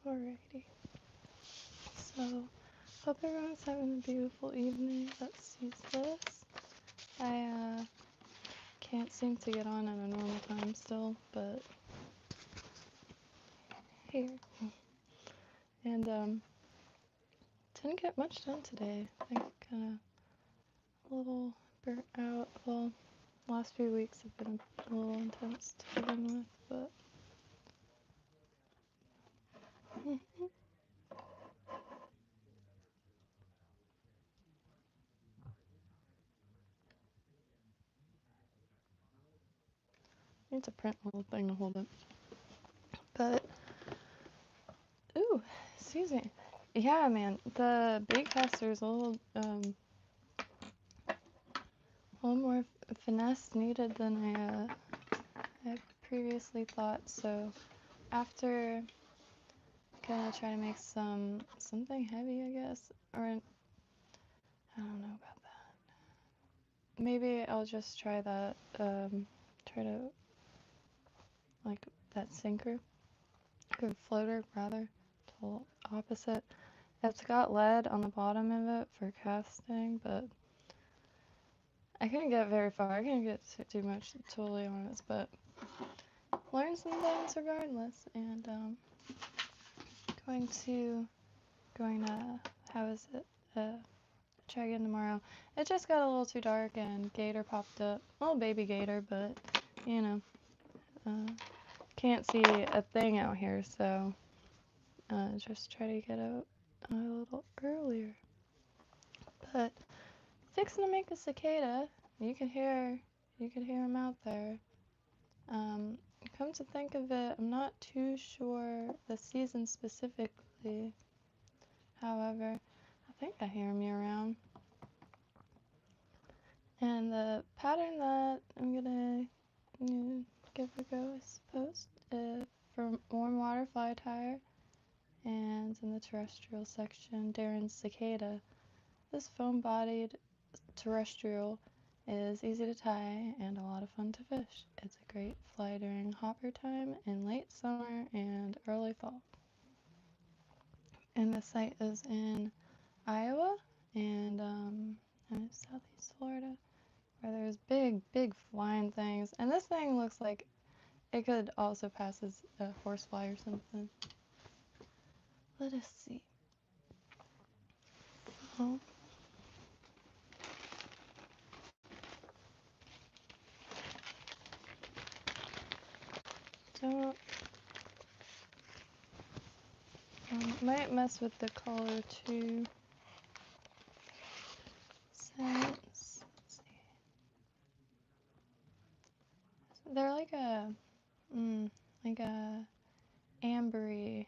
Alrighty. So, hope everyone's having a beautiful evening that sees this. I can't seem to get on at a normal time still, but here. And didn't get much done today. I think kind of a little burnt out. Well, last few weeks have been a little intense to begin with, but need to print a little thing to hold it. But ooh, excuse me. Yeah, man, the bait caster is a little more finesse needed than I previously thought. So after gonna try to make something heavy, I guess, or I don't know about that. Maybe I'll just try that. Try to like that sinker or floater rather. Total opposite. It's got lead on the bottom of it for casting, but I couldn't get very far. I couldn't get too much, to be totally honest, but learn some things regardless. And going to how is it? Try again tomorrow. It just got a little too dark and gator popped up. Little baby gator, but you know, can't see a thing out here, so just try to get out a little earlier. But fixing to make a cicada. You could hear him out there. Come to think of it, I'm not too sure the season specifically. However, I think I hear him year round. And the pattern that I'm gonna give a go is post for warm water fly tire, and in the terrestrial section, Darren's cicada. This foam-bodied terrestrial is easy to tie and a lot of fun to fish. It's a great fly during hopper time in late summer and early fall. And the site is in Iowa and southeast Florida, where there's big flying things. And this thing looks like it could also pass as a horsefly or something. Let us see. Oh. Don't. Might mess with the color too. Let's see. They're like a ambery,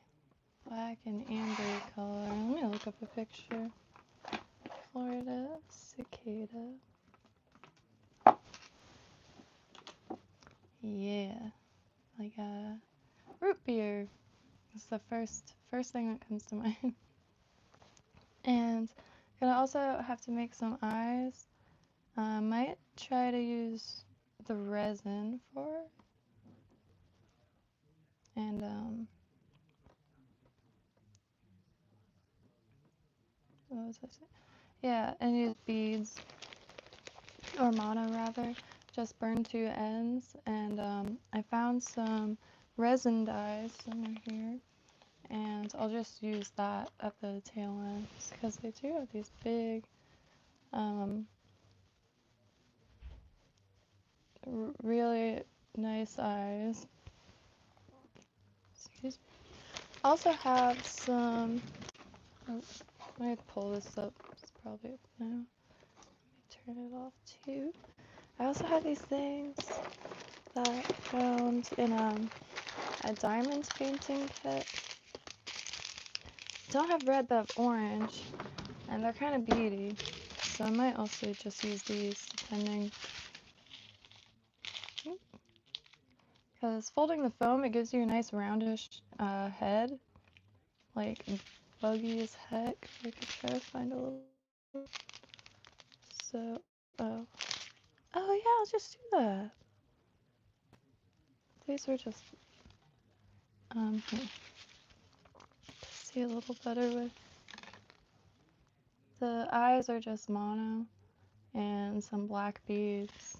black and ambery color. Let me look up a picture. Florida cicada. Yeah, like a root beer. It's the first thing that comes to mind. And gonna also have to make some eyes. Might try to use the resin for it. And what was I saying? Yeah, and use beads or mono rather. Just burn two ends, and I found some resin dyes somewhere here, and I'll just use that at the tail ends because they do have these big really nice eyes. Excuse me. I also have some, let me pull this up, it's probably up now. Let me turn it off too. I also have these things that I found in a diamond painting kit. Don't have red, but have orange, and they're kind of beady, so I might also just use these depending. Because folding the foam, it gives you a nice roundish head, like buggy as heck. I could try to find a little. So, oh yeah, I'll just do that. These were just here. be a little better with. The eyes are just mono and some black beads.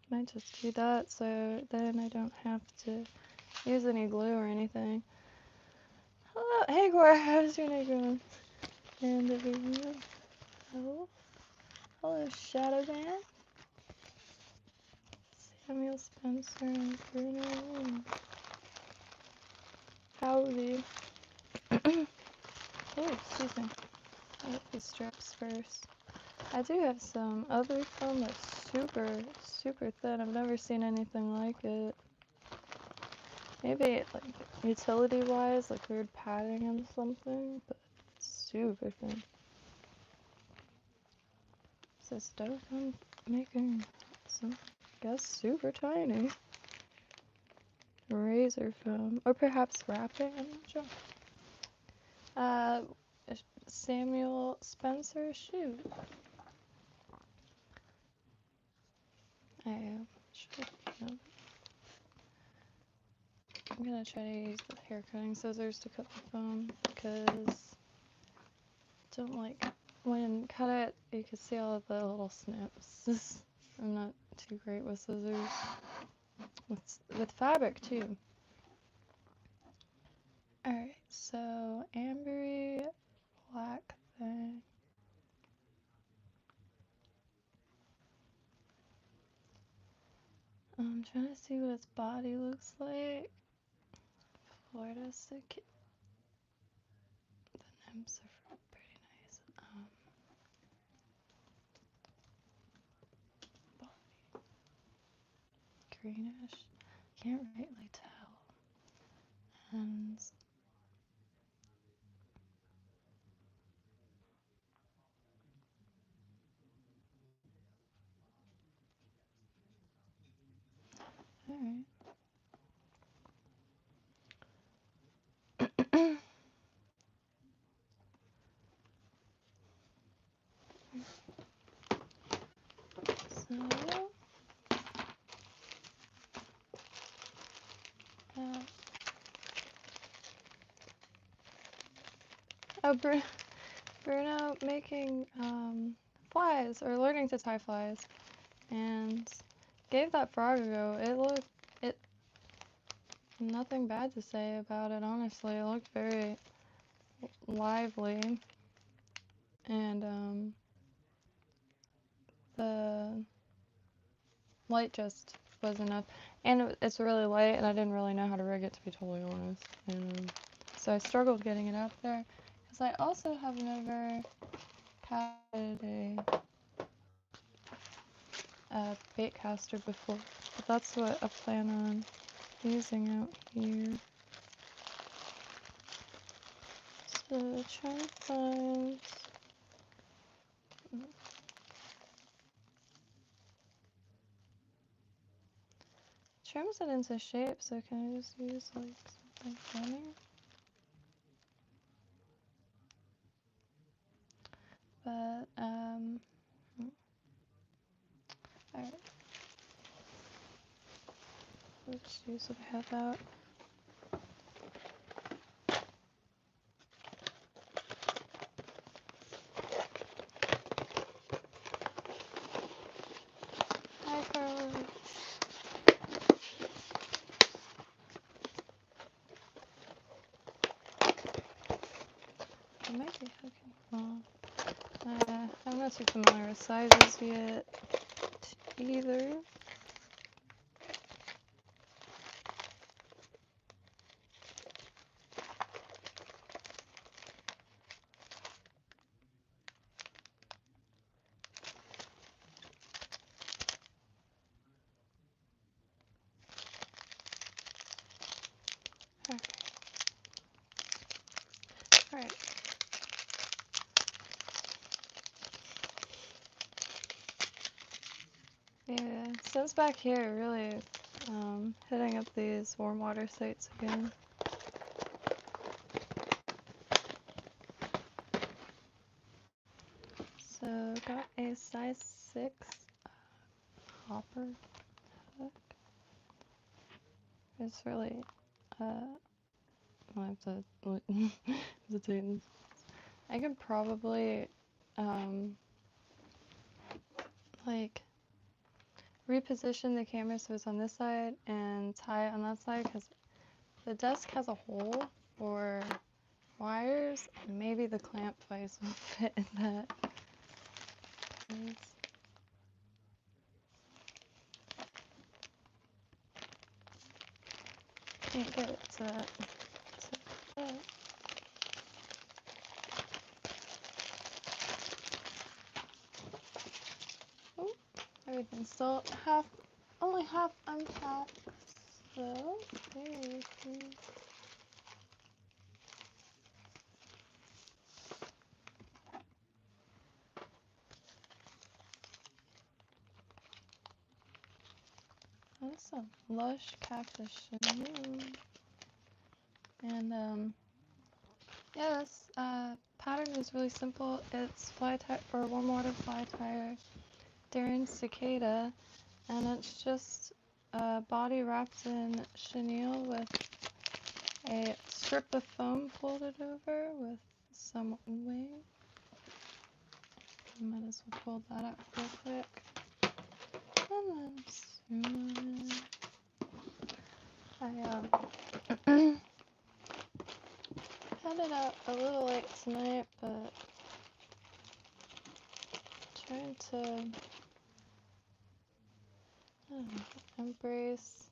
Might just do that so then I don't have to use any glue or anything. Hello, hey Cora, how's your night going? And over here, hello Shadow Man, Samuel Spencer and Bruno. Howdy. Oh, excuse me. I'll get these strips first. I do have some other foam that's super, super thin. I've never seen anything like it. Maybe like utility-wise, like weird padding and something, but it's super thin. So stoked on making some, I guess, super tiny razor foam, or perhaps wrapping. I'm not sure. Samuel Spencer shoe. I'm gonna try to use the hair cutting scissors to cut the foam because I don't like when cut it. You can see all of the little snips. I'm not too great with scissors. With fabric too. All right, so ambery black thing. I'm trying to see what its body looks like. Florida cicada. The nymphs are pretty nice. Body. Greenish. Can't rightly tell. And alright. So oh, Bruno making flies, or learning to tie flies, and gave that frog a go. Nothing bad to say about it, honestly. It looked very lively, and the light just was enough. And it's really light, and I didn't really know how to rig it, to be totally honest. And so I struggled getting it up there, because I also have never casted a bait caster before, but that's what I plan on using out here. So trying to find trims it into shape, so can I just use like something funny? But alright. Let's use what I have out. Hi, Carla. I might be hooking. Well, I'm not too familiar with sizes yet either. Alright. Yeah, since back here, really hitting up these warm water sites again. So got a size 6 hopper hook. It's really I'll have to hesitate. I could probably, like, reposition the camera so it's on this side and tie it on that side, because the desk has a hole for wires, and maybe the clamp vise will fit in that. Can't get it to fit. Oh, everything's still only half unpacked, so bear with me. That's some lush cactus chenille. And yeah, this pattern is really simple. It's fly tie or warm water fly tire daring cicada, and it's just a body wrapped in chenille with a strip of foam folded over with some wing. Might as well fold that up real quick. And then I had it out a little late tonight, but trying to embrace.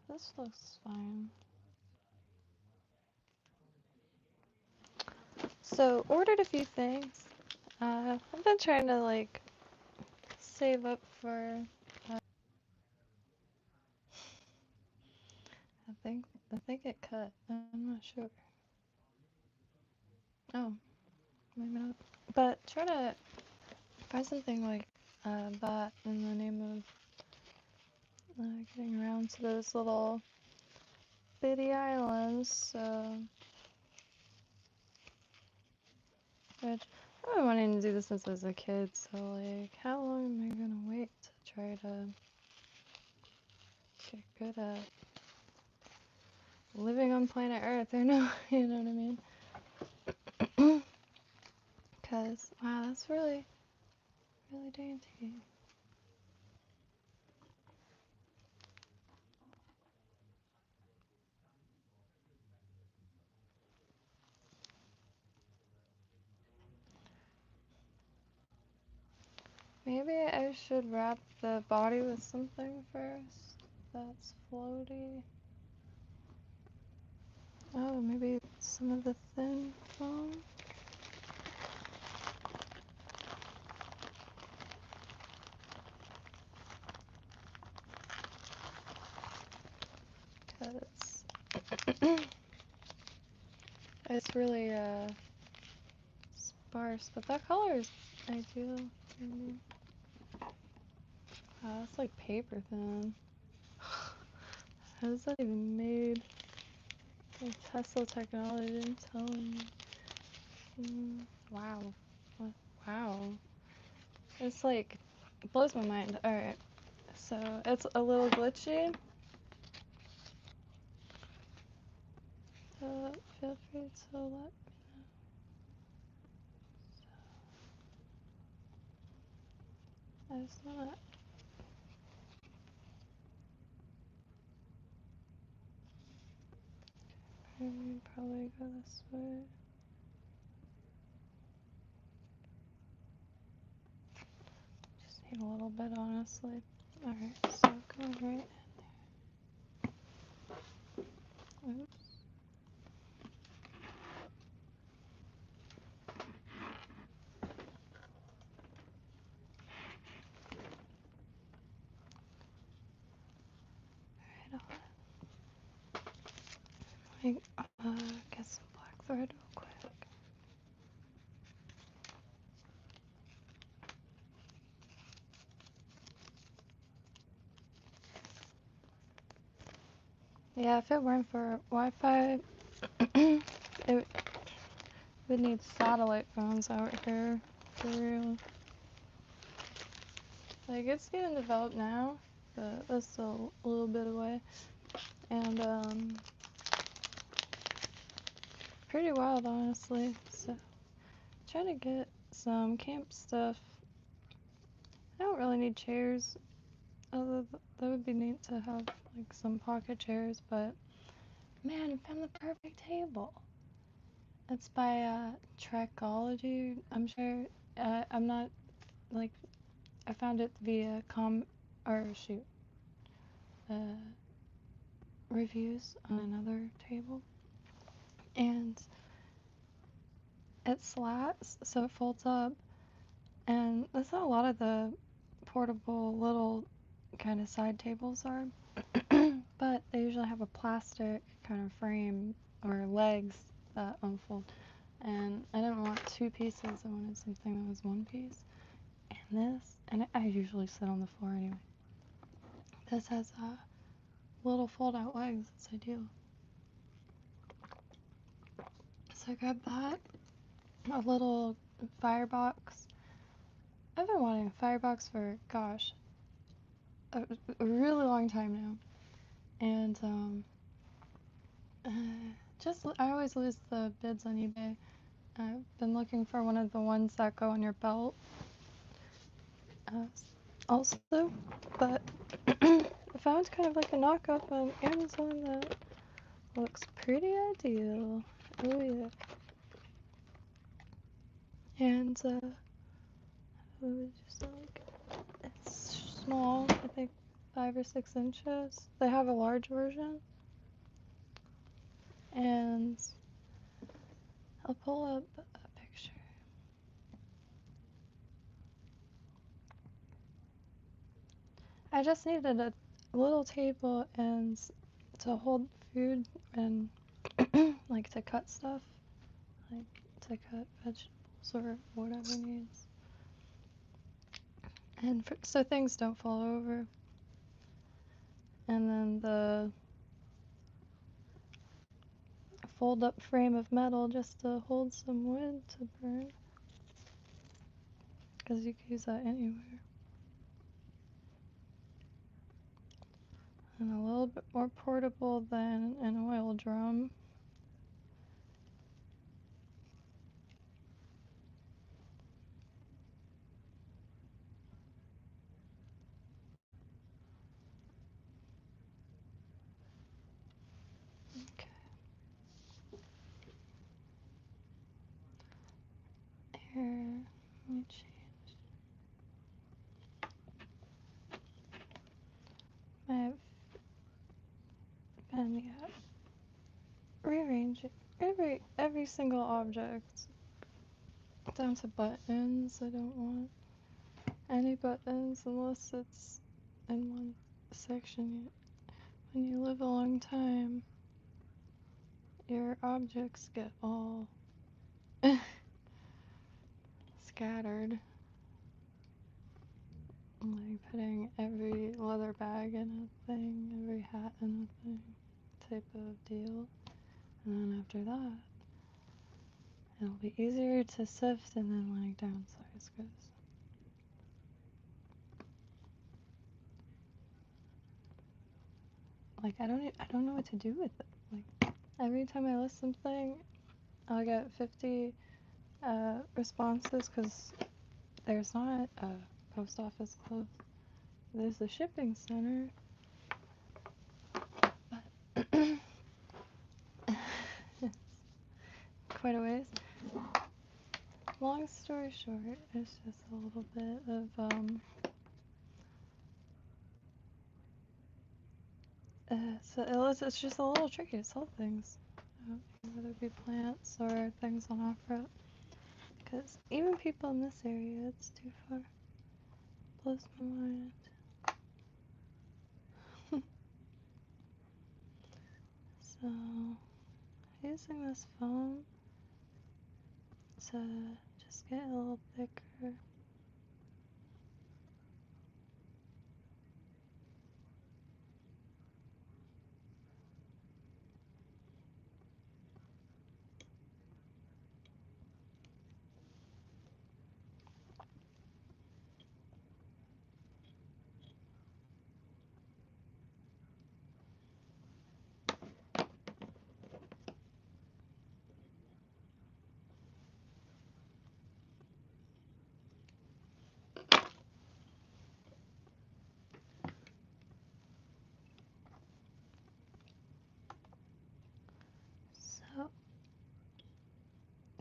This looks fine. So ordered a few things. I've been trying to like save up for. I think it cut. I'm not sure. Oh, maybe not. But try to find something like that in the name of getting around to those little bitty islands. So, which I've been wanting to do this since I was a kid. So like, how long am I gonna wait to try to get good at living on planet Earth? Or no, you know what I mean? Because wow, that's really dainty. Maybe I should wrap the body with something first that's floaty. Oh, maybe some of the thin foam? Because it's really sparse, but that color is ideal for me. Wow, that's like paper thin. How is that even made? Like Tesla technology didn't tell me. Wow. Wow. It's like, it blows my mind. Alright, so it's a little glitchy. Feel free to let me know. I just wanna. Probably go this way. Just need a little bit, honestly. Alright, so go right in there. Oops. Alright, get some black thread real quick. Yeah, if it weren't for Wi-Fi, it would need satellite phones out here, for real. Like, it's getting developed now, but that's still a little bit away. And pretty wild, honestly. So trying to get some camp stuff. I don't really need chairs. Although that would be neat to have like some pocket chairs, but man, I found the perfect table. It's by Trekology. I'm sure. I'm not like I found it via uh, reviews on another table, and it slats, so it folds up, and that's how a lot of the portable little kind of side tables are. But they usually have a plastic kind of frame or legs that unfold. And I didn't want two pieces, I wanted something that was one piece. And this, and I usually sit on the floor anyway. This has little fold out legs, it's ideal. So I grabbed that, a little firebox. I've been wanting a firebox for, gosh, a really long time now. And I always lose the bids on eBay. I've been looking for one of the ones that go on your belt also, but I found kind of like a knockoff on Amazon that looks pretty ideal. Oh yeah. And what would you say? It's small, I think 5 or 6 inches. They have a large version. And I'll pull up a picture. I just needed a little table and to hold food and like to cut stuff, like to cut vegetables or whatever needs. And so things don't fall over. And then the fold up frame of metal just to hold some wood to burn. Because you can use that anywhere. And a little bit more portable than an oil drum. Okay. Here, let me change. I've been rearranging every single object down to buttons. I don't want any buttons unless it's in one section. When you live a long time, your objects get all scattered. Like putting every leather bag in a thing, every hat in a thing, type of deal. And then after that, it'll be easier to sift and then like downsize, because like I don't know what to do with it. Like every time I list something, I'll get 50 responses because there's not a post office close. There's a shipping center, but it's quite a ways. Long story short, it's just a little bit of so it's just a little tricky to sell things, whether it be plants or things on offer. Because even people in this area, it's too far. Blows my mind. So, using this foam to just get a little thicker.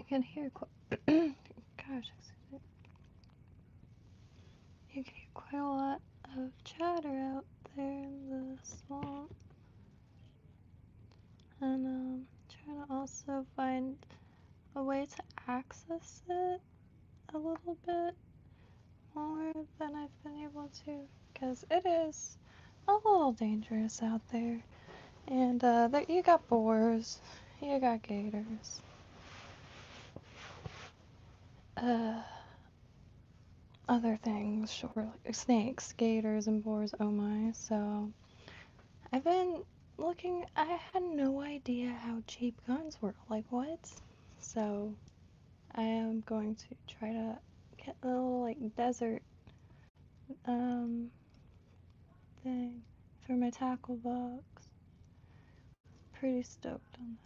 can hear gosh, excuse me. You can hear quite a lot of chatter out there in the swamp. And trying to also find a way to access it a little bit more than I've been able to, because it is a little dangerous out there. And there, you got boars, you got gators, other things, sure, like snakes, gators, and boars, oh my. So I've been looking, I had no idea how cheap guns were, like what? So I am going to try to get a little like desert thing for my tackle box. Pretty stoked on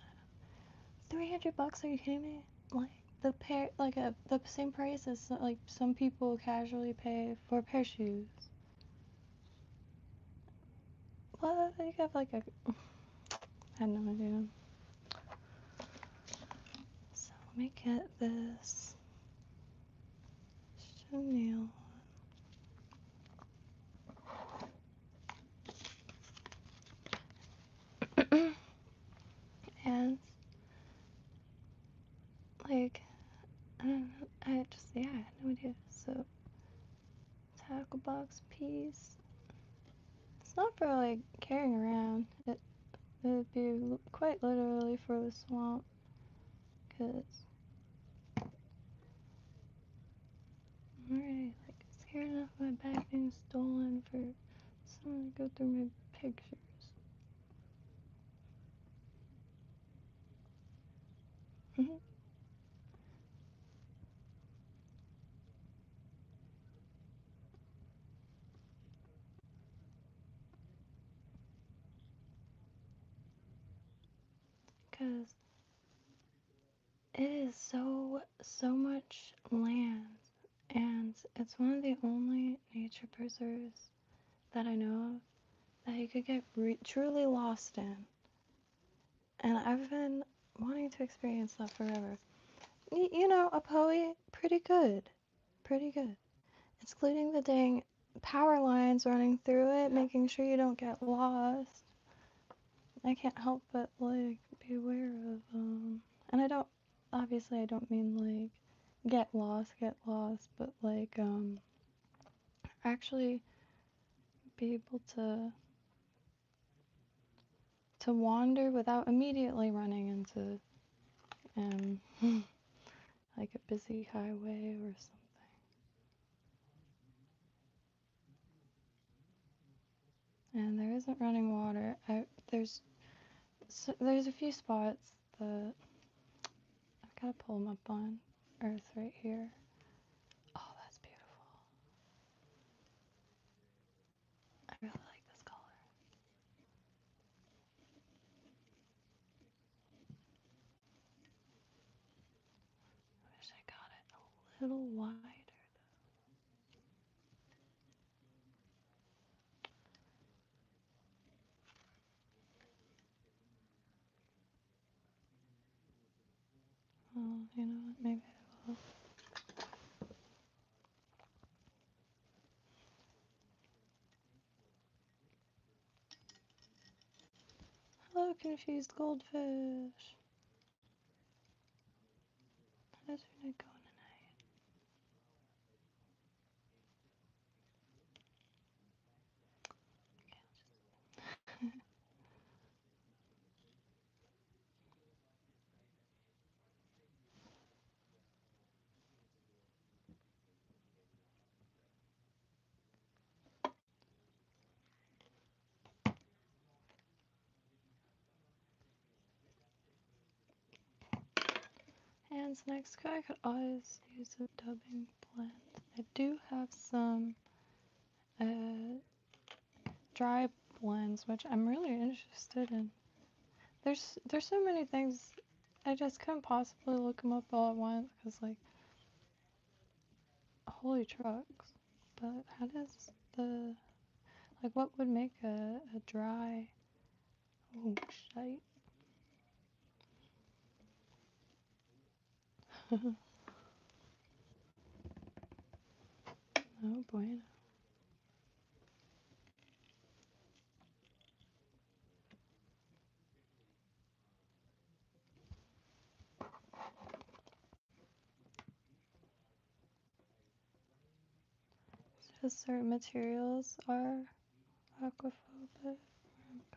that. $300? Are you kidding me? Like the pair, like the same price as like some people casually pay for a pair of shoes. What? You have like a, I had no idea. So let me get this chenille. And like I don't know, I just, yeah, I had no idea. So tackle box piece. It's not for like carrying around. It would be quite literally for the swamp, cause I'm already like scared enough of my bag being stolen for someone to go through my pictures. Cause it is so much land, and it's one of the only nature preserves that I know of that you could get truly lost in. And I've been wanting to experience that forever. You know, a Poe, pretty good. Pretty good. Excluding the dang power lines running through it, making sure you don't get lost. I can't help but, like, be aware of, and I don't, obviously I don't mean, like, get lost, but, like, actually be able to wander without immediately running into, like a busy highway or something. And there isn't running water. There's a few spots that I've got to pull them up on Earth right here. Oh, that's beautiful. I really like this color. I wish I got it a little wider. Oh, you know what? Maybe I will. Hello, confused goldfish. How's your night going tonight? Hands next. I could always use a dubbing blend. I do have some dry blends, which I'm really interested in. There's so many things. I just couldn't possibly look them up all at once because, like, holy trucks. But how does the, like, what would make a dry, oh shite. Oh boy. Just certain materials are aquaphobic.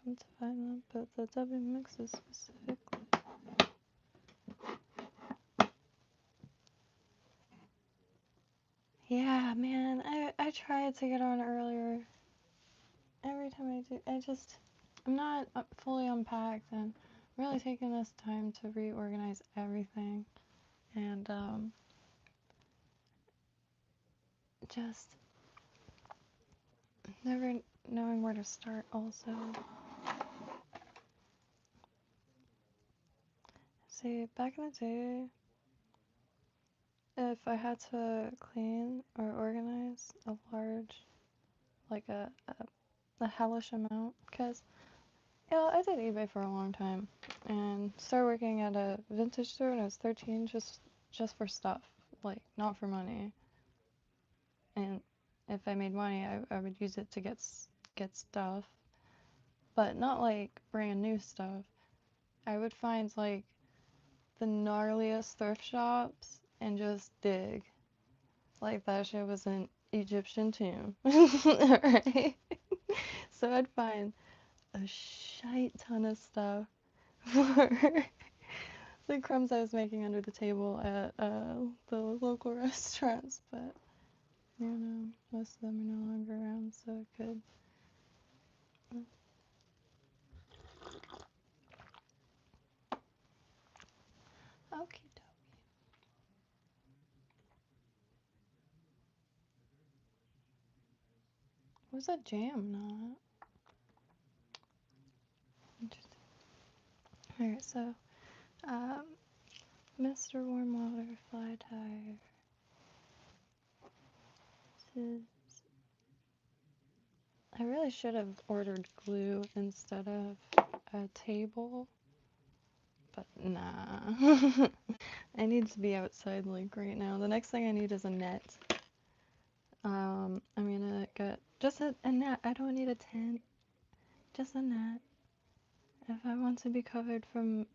Come to find them, but the W mixes specifically. Yeah, man, I tried to get on earlier. Every time I do, I'm not fully unpacked, and I'm really taking this time to reorganize everything, and just never knowing where to start also. See, back in the day, if I had to clean or organize a large, like a hellish amount, because yeah, I did eBay for a long time, and started working at a vintage store when I was 13, just for stuff, like not for money. And if I made money, I would use it to get stuff, but not like brand new stuff. I would find like the gnarliest thrift shops and just dig. Like that shit was an Egyptian tomb. Right? So I'd find a shite ton of stuff for the crumbs I was making under the table at the local restaurants, but you know, most of them are no longer around, so I could. Okie dokie. What's a jam knot? Interesting. Alright, so, um, Mr. Warm Water Fly Tire. I really should have ordered glue instead of a table, but nah. I need to be outside like right now. The next thing I need is a net. I'm gonna get just a net. I don't need a tent, just a net. If I want to be covered from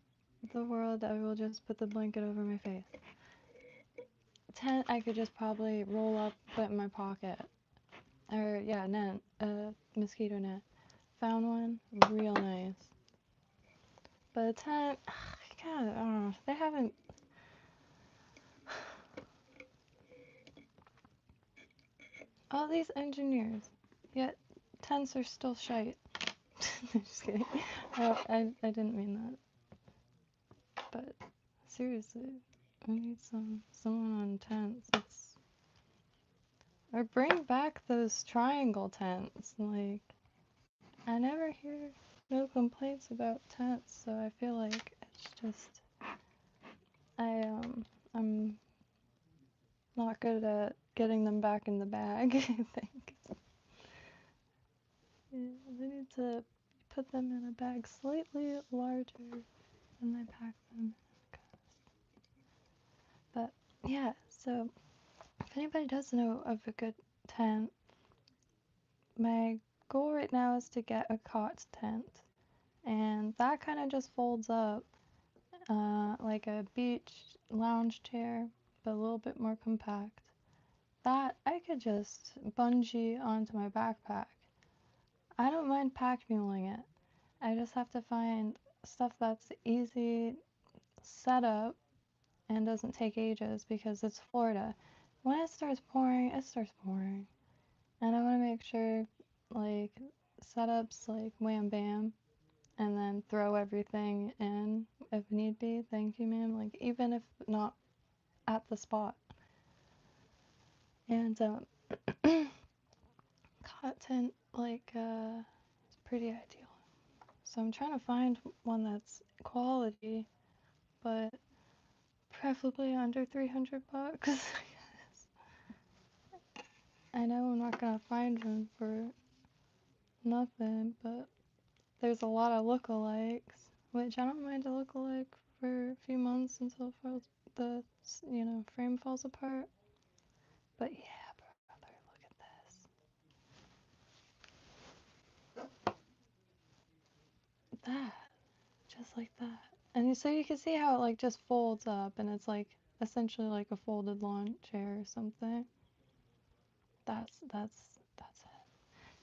the world, I will just put the blanket over my face. Tent, I could just probably roll up, put in my pocket. Or, yeah, net, mosquito net. Found one, real nice. But a tent, God, I don't know, they haven't. All these engineers, yet tents are still shite. Just kidding. I didn't mean that. But seriously, we need someone on tents. Or bring back those triangle tents. Like, I never hear no complaints about tents, so I feel like it's just I'm not good at getting them back in the bag, I think. Yeah, they need to put them in a bag slightly larger than I pack them. But yeah, so if anybody does know of a good tent, my goal right now is to get a cot tent. And that kind of just folds up like a beach lounge chair, but a little bit more compact. That I could just bungee onto my backpack. I don't mind pack muling it. I just have to find stuff that's easy setup and doesn't take ages because it's Florida. When it starts pouring, it starts pouring. And I want to make sure, like, setups like wham bam, and then throw everything in if need be. Thank you, ma'am. Like, even if not at the spot. And, cotton, like, it's pretty ideal. So I'm trying to find one that's quality, but preferably under 300 bucks. I know I'm not gonna find one for nothing, but there's a lot of lookalikes, which I don't mind a lookalike for a few months until the frame falls apart. But yeah, brother, look at this. That, just like that. And so you can see how it like just folds up, and it's like essentially like a folded lawn chair or something. That's it.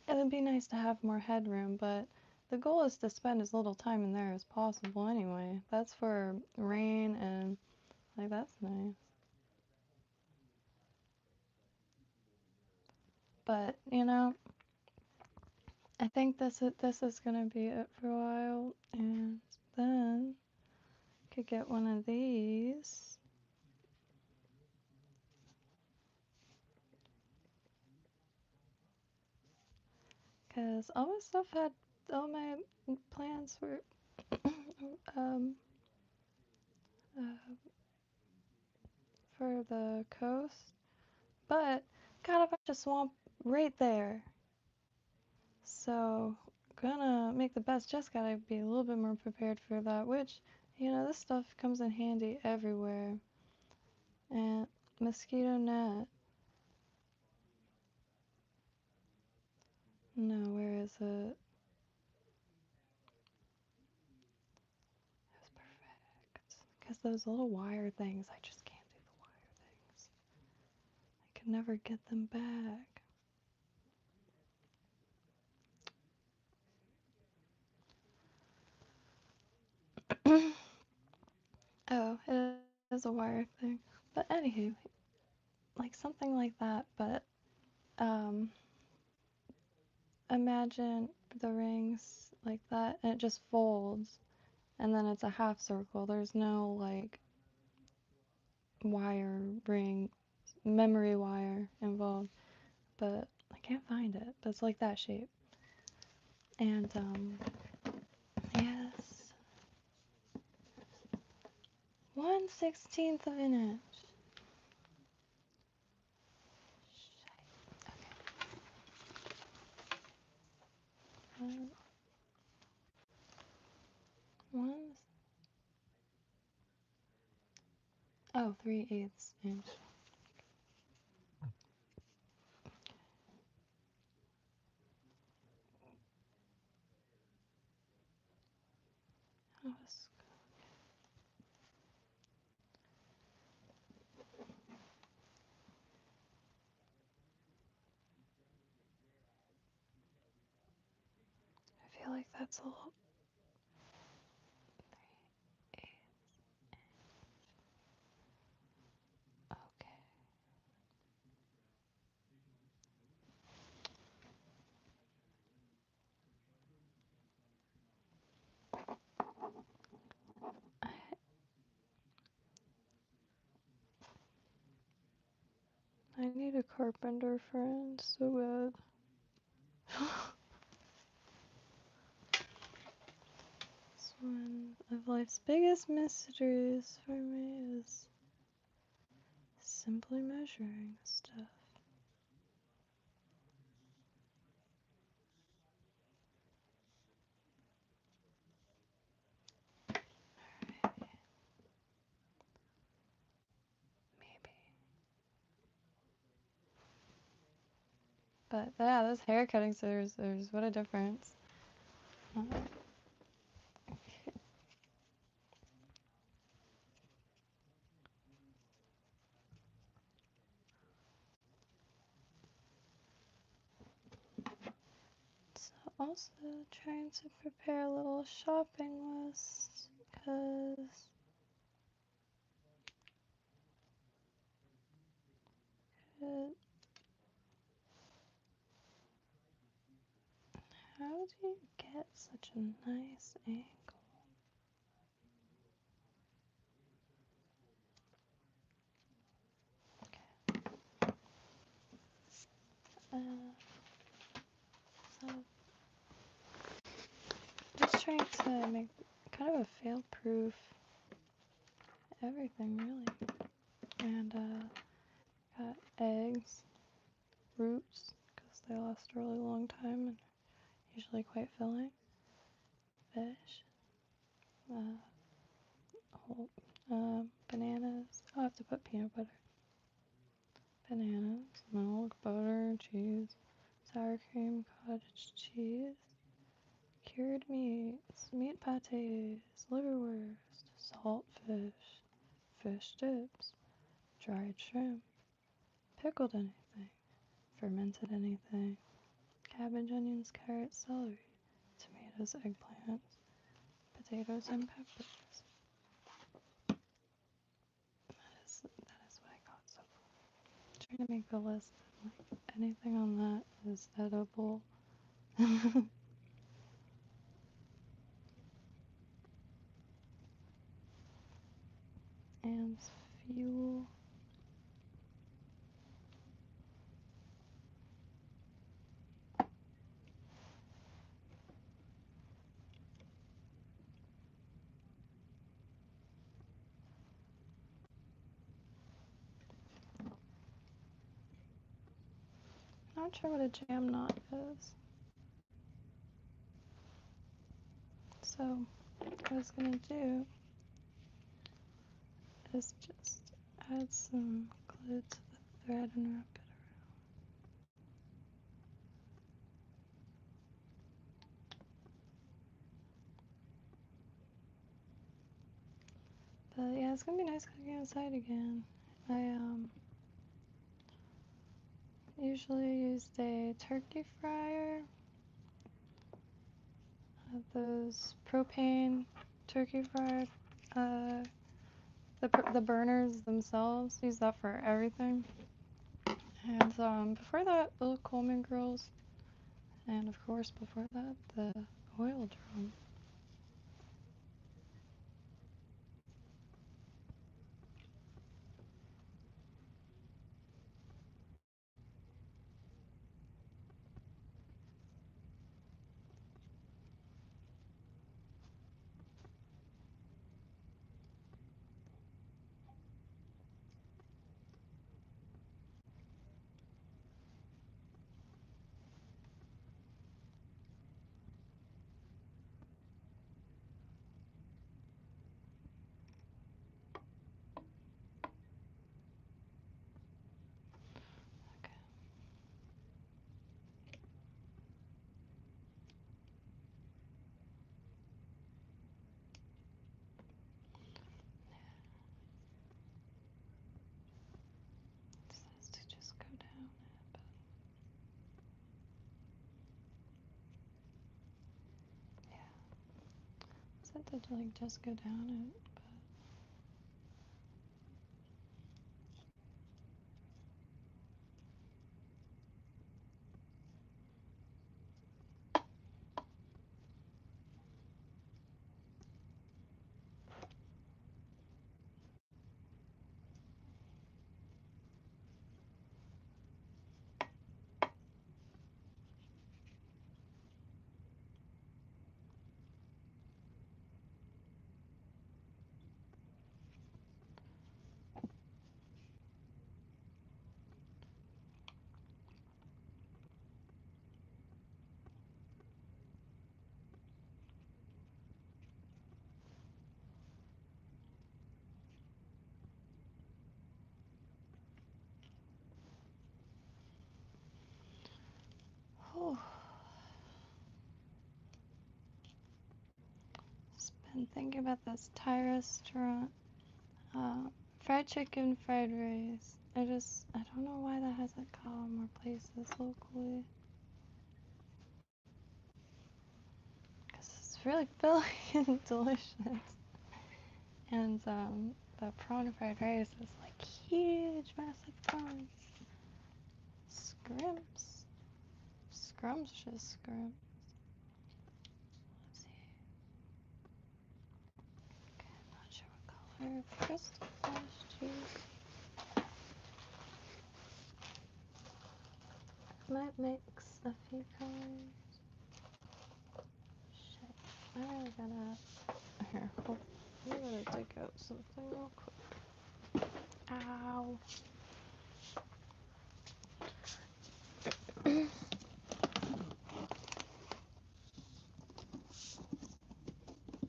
It would be nice to have more headroom, but the goal is to spend as little time in there as possible anyway. That's for rain and like that's nice. But I think this is gonna be it for a while, and then could get one of these. Cause all my stuff had all my plans were um uh, for the coast, but got a bunch of swamp right there. So gonna make the best. Just gotta be a little bit more prepared for that. Which this stuff comes in handy everywhere. And mosquito net. No, where is it? That's perfect. Because those little wire things, I just can't do the wire things. I can never get them back. Oh, it is a wire thing. But anywho, like something like that, but um, imagine the rings like that, and it just folds, and then it's a half circle. There's no like wire ring, memory wire involved, but I can't find it. But it's like that shape. And yes, 1/16 of an inch. Okay. One. Oh, 3/8 inch. Oh, I feel like that's a little. Okay. I need a carpenter friend so bad. It's one of life's biggest mysteries for me is simply measuring stuff. Maybe. But yeah, those hair cutting scissors, what a difference. So also trying to prepare a little shopping list because how do you get such a nice angle? So just trying to make kind of a fail-proof everything really. And got eggs, roots, because they last a really long time and usually quite filling. Fish, whole bananas. I'll have to put peanut butter. Bananas, milk, butter, cheese, sour cream, cottage cheese, cured meats, meat pâtés, liverwurst, salt fish, fish dips, dried shrimp, pickled anything, fermented anything, cabbage, onions, carrots, celery, tomatoes, eggplants, potatoes, and peppers. That is what I got so far. I'm trying to make a list and like anything on that is edible. And fuel. Not sure what a jam knot is. So what I was gonna do is just add some glue to the thread and wrap it around. But yeah, it's gonna be nice cooking outside again. I usually used a turkey fryer. Those propane turkey fryer, the burners themselves, use that for everything. And before that, the Coleman grills, and of course before that, the oil drum. It says to just go down it, but yeah, it said to like just go down it, but oh, just been thinking about this Thai restaurant. Fried chicken, fried rice. I don't know why that hasn't come more places locally. Because it's really filling and delicious. And the prawn fried rice is like huge, massive prawns. Scrimps. Scrumptious scrimps. Let's see. Okay, I'm not sure what color. Crystal flash juice. Might mix a few colors. Shit. I really gotta. Here, hold. I'm gonna dig out something real quick. Ow.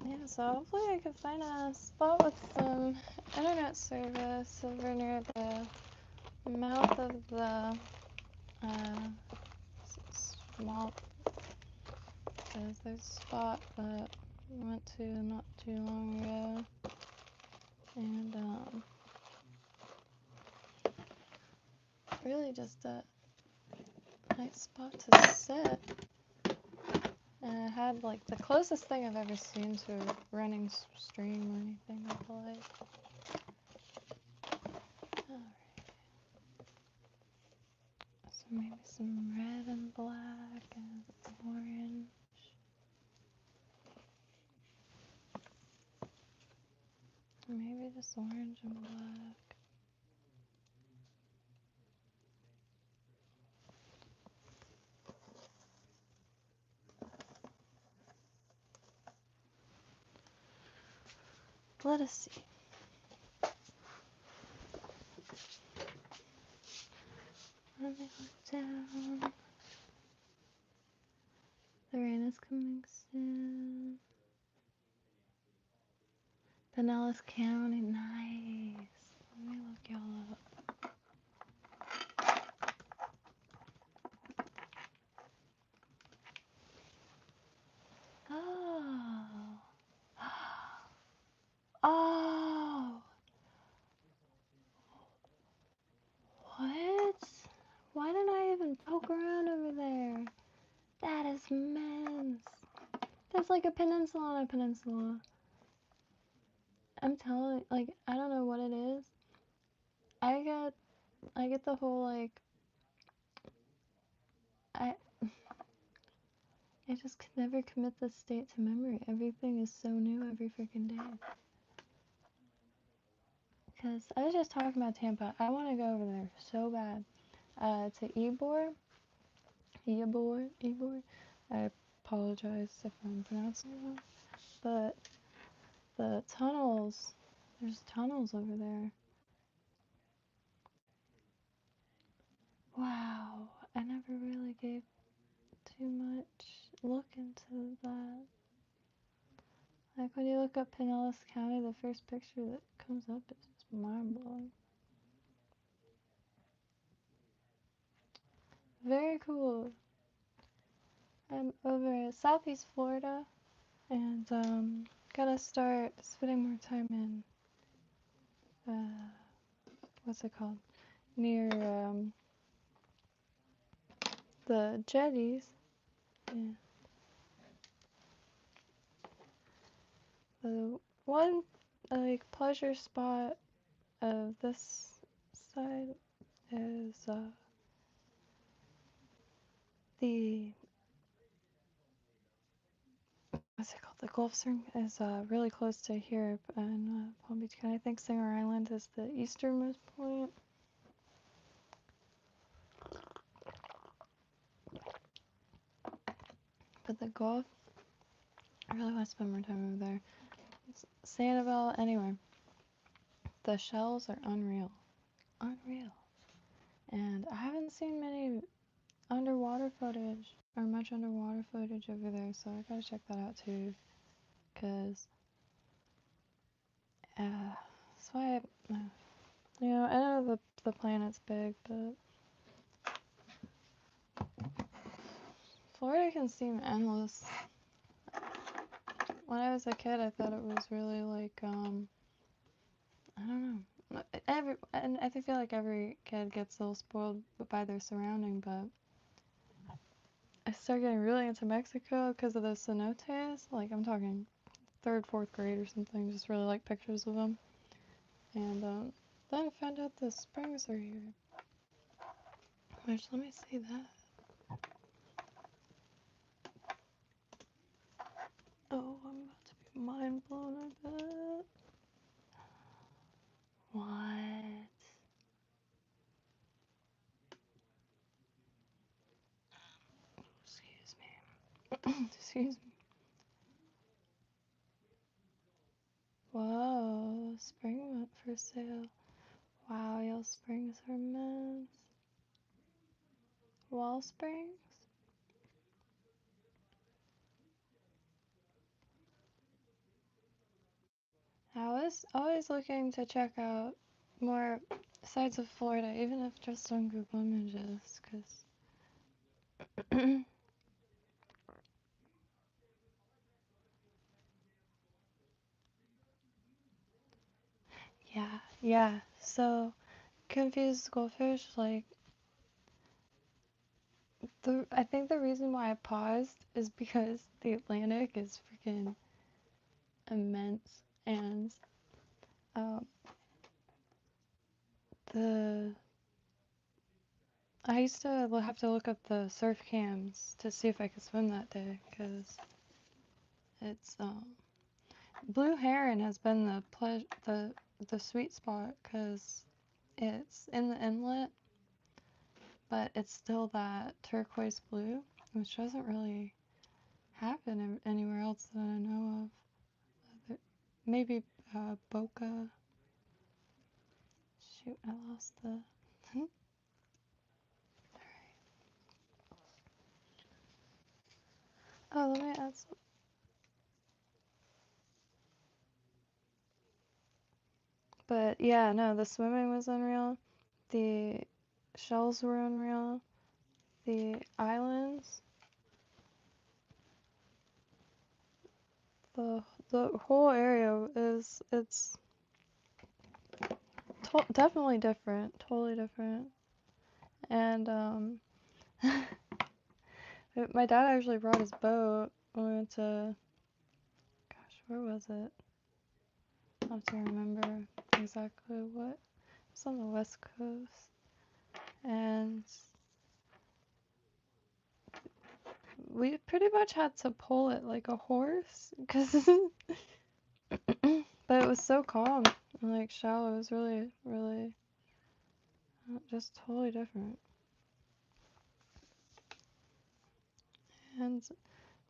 Yeah, so hopefully I can find a spot with some internet service over near the mouth of the small there's a spot that I went to not too long ago, and really just a nice spot to sit. And it had like the closest thing I've ever seen to a running stream or anything like the like. Alright. So maybe some red and black and orange. Maybe just orange and black. Let us see. Let me look down. The rain is coming soon. Pinellas County, nice. Let me look y'all up. Oh. Oh. What? Why didn't I even poke around over there? That is immense. There's like a peninsula on a peninsula. I'm telling, like, I don't know what it is. I get the whole like, I just could never commit this state to memory. Everything is so new every freaking day. Because I was just talking about Tampa. I want to go over there so bad. To Ybor. I apologize if I'm pronouncing it wrong. But the tunnels, there's tunnels over there. Wow, I never really gave too much look into that. Like when you look up Pinellas County, the first picture that comes up is just mind-blowing. Very cool. I'm over at Southeast Florida, and gonna start spending more time in what's it called? Near the jetties. Yeah. The one like pleasure spot of this side is the what's it called? The Gulf Stream is really close to here in Palm Beach County. I think Singer Island is the easternmost point. But the Gulf, I really want to spend more time over there. Sanibel, anyway. The shells are unreal. Unreal. And I haven't seen many underwater footage or much underwater footage over there, so I gotta check that out too. Because, that's why, you know, I know the planet's big, but Florida can seem endless. When I was a kid, I thought it was really like, I don't know. And I feel like every kid gets a little spoiled by their surrounding, but I started getting really into Mexico because of the cenotes. Like, I'm talking 3rd, 4th grade or something, just really like pictures of them. And then I found out the springs are here. Which, let me see that. Oh, I'm about to be mind blown, I bet. What? Excuse me. Excuse me. Whoa, spring went for sale. Wow, y'all springs are immense. Wall springs? How was always looking to check out more sides of Florida, even if just on Google Images, because yeah. So confused goldfish, like I think the reason why I paused is because the Atlantic is freaking immense, and um, the I used to have to look up the surf cams to see if I could swim that day, because it's Blue Heron has been the sweet spot, because it's in the inlet, but it's still that turquoise blue, which doesn't really happen anywhere else that I know of. Maybe Boca. Shoot, I lost the. Oh, let me add some. But yeah, no, the swimming was unreal. The shells were unreal. The islands, the whole area it's definitely different, totally different. And my dad actually brought his boat when we went to, gosh, where was it? I have to remember exactly what. It's on the West Coast, and we pretty much had to pull it like a horse, cause but it was so calm and like shallow. It was really, really just totally different. And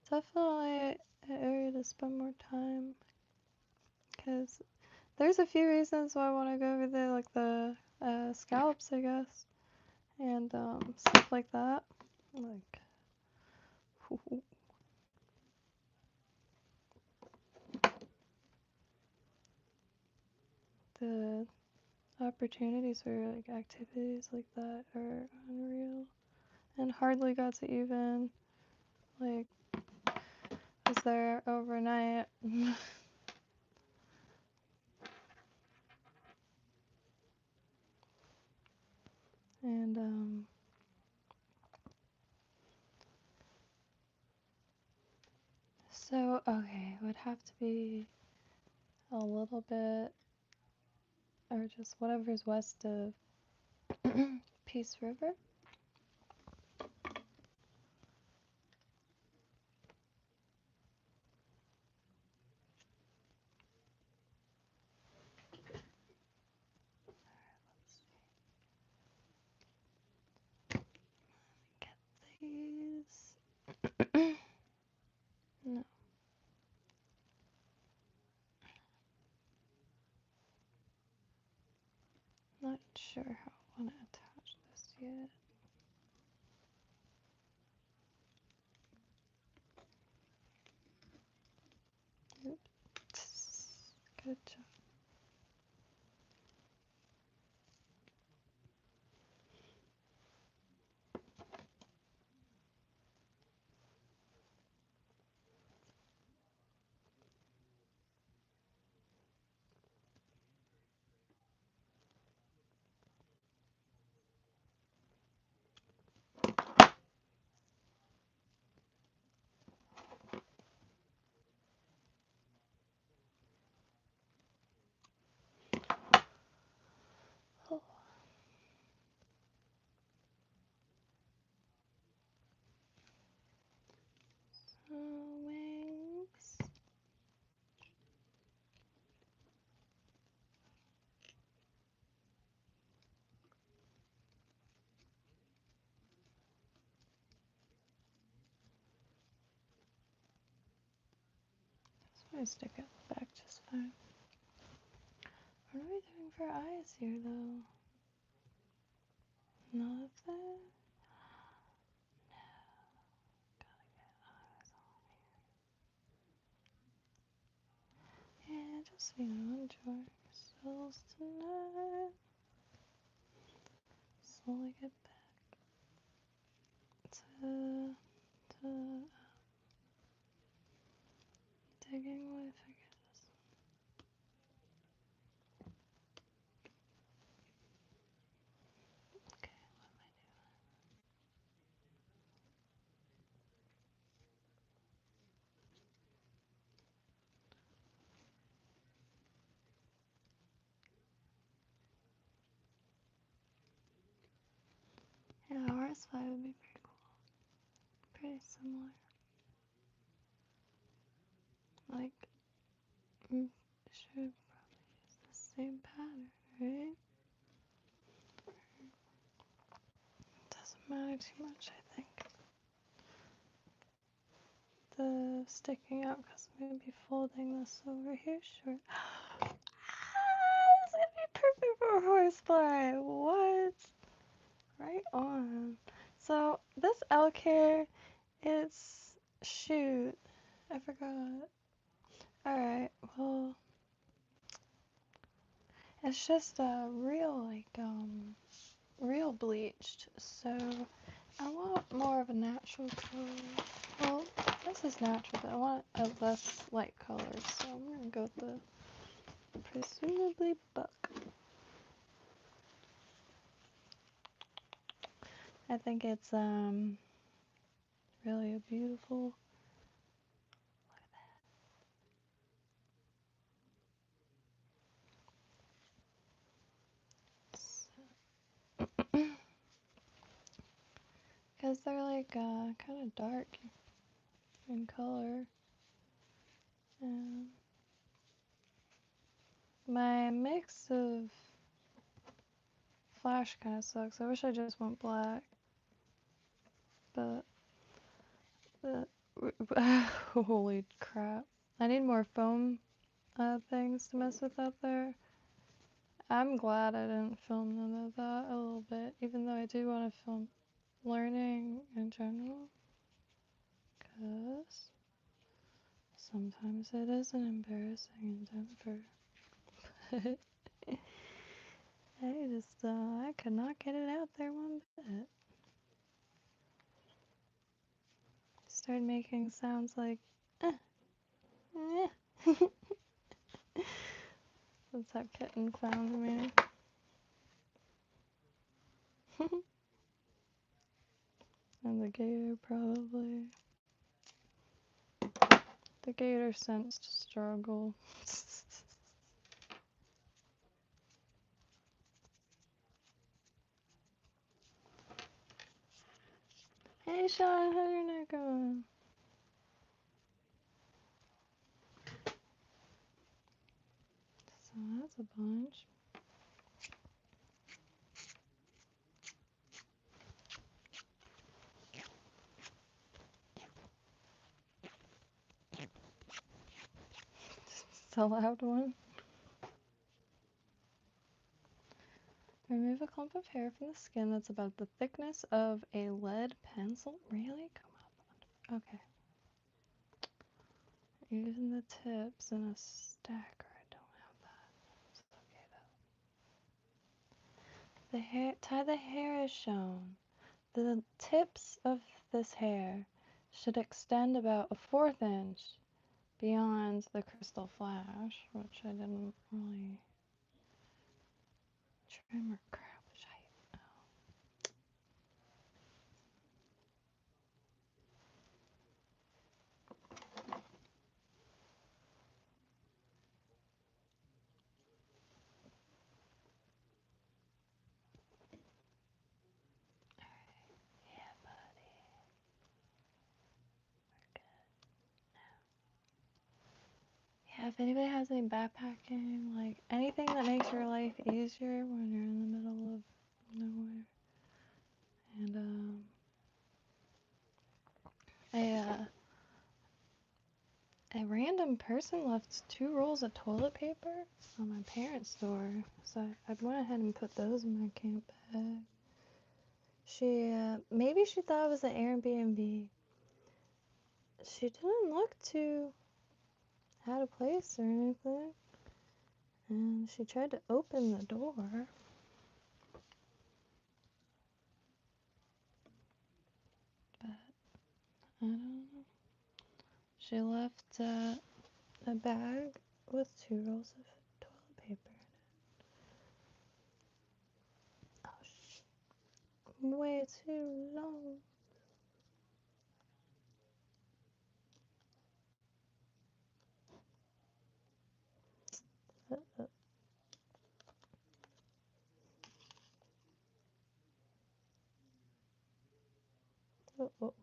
definitely an area to spend more time, because there's a few reasons why I want to go over there, like the scallops, I guess, and stuff like that. Like, the opportunities for like activities like that are unreal, and hardly got to even like was there overnight. And so okay, would have to be a little bit, or just whatever's west of Peace River. Get these. No, not sure how I want to attach this yet. Oops. Good job. Oh. Wings. I stick it back just fine. What are we doing for eyes here, though? Nothing? No. Gotta get eyes on here. Yeah, just So, you know, enjoy yourselves tonight. Slowly get back to digging with, I guess. Okay, what am I doing? Yeah, RS5 would be pretty cool. Pretty similar. Like, should probably use the same pattern, right? Doesn't matter too much, I think. The sticking out because I'm going to be folding this over here short. It's going to be perfect for a horseplay. What? Right on. So this elk here, it's, shoot, I forgot. Alright, well, it's just real, like, real bleached, so I want more of a natural color. Well, this is natural, but I want a less light color, so I'm gonna go with the presumably buck. I think it's really a beautiful. Because they're like kind of dark in color. My mix of flash kind of sucks. I wish I just went black, but holy crap! I need more foam things to mess with out there. I'm glad I didn't film none of that a little bit, even though I do want to film learning in general, because sometimes it is an embarrassing endeavor. I could not get it out there one bit. Started making sounds like, eh. That's how kitten found me. And the gator probably. The gator sensed struggle. Hey Sean, how's your night going? So that's a bunch. It's a loud one. Remove a clump of hair from the skin that's about the thickness of a lead pencil. Really? Come up. Okay. Using the tips in a stacker. I don't have that. It's okay though. The hair, tie the hair as shown. The tips of this hair should extend about a 1/4 inch beyond the crystal flash, which I didn't really trim or crap. Yeah, buddy. We're good. Yeah, if anybody has any backpacking, like anything that makes your life easier when you're in the middle of nowhere. And a random person left 2 rolls of toilet paper on my parents' door, so I went ahead and put those in my camp bag. She, maybe she thought it was an Airbnb. She didn't look too out of place or anything. And she tried to open the door, but I don't know. She left a bag with 2 rolls of toilet paper in it. Oh, way too long. Oh.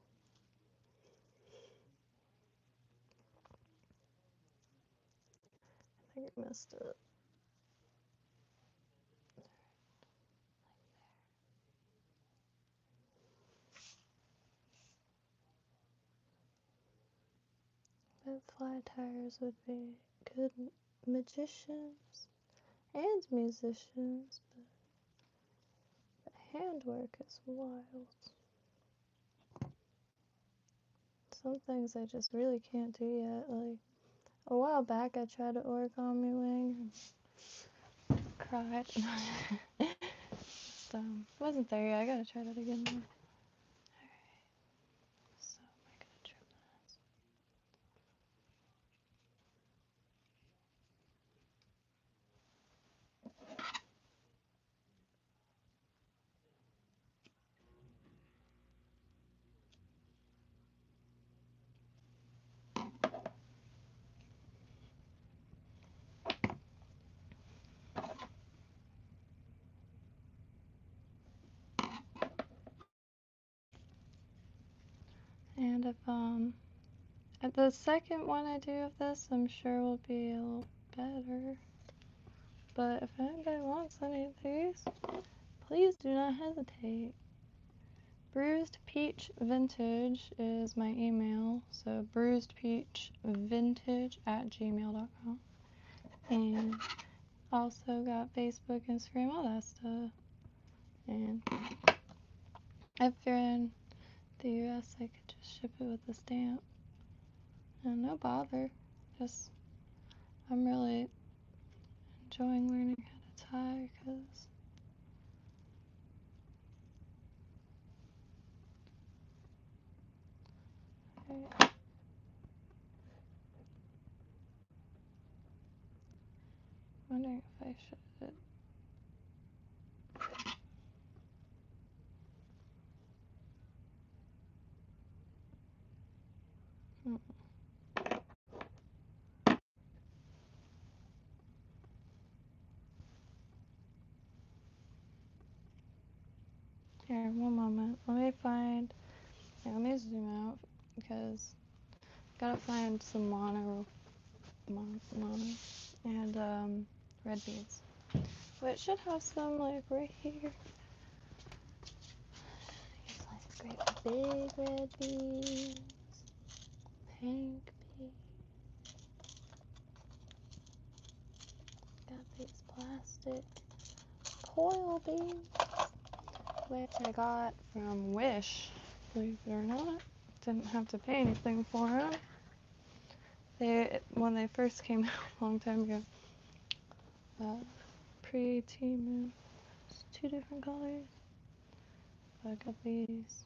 I think I messed up. But fly tires would be good magicians and musicians, but the handwork is wild. Some things I just really can't do yet. Like a while back, I tried to origami wing and cried. So wasn't there yet. I gotta try that again. Alright, so am I gonna trim And if at the second one I do of this, I'm sure will be a little better. But if anybody wants any of these, please do not hesitate. Bruised Peach Vintage is my email, so bruisedpeachvintage@gmail.com. And also got Facebook, Instagram, all that stuff. And if you're in the US, I could just ship it with a stamp. And no bother. Just, I'm really enjoying learning how to tie because I'm wondering if I should. Here, one moment. Let me find. Yeah, let me zoom out because I gotta find some mono and red beads. But it should have some like right here. Here's like great big red beads, pink beads. Got these plastic coil beads, which I got from Wish. Believe it or not, didn't have to pay anything for them. When they first came out a long time ago, pre-Temu, it's 2 different colors. I got these.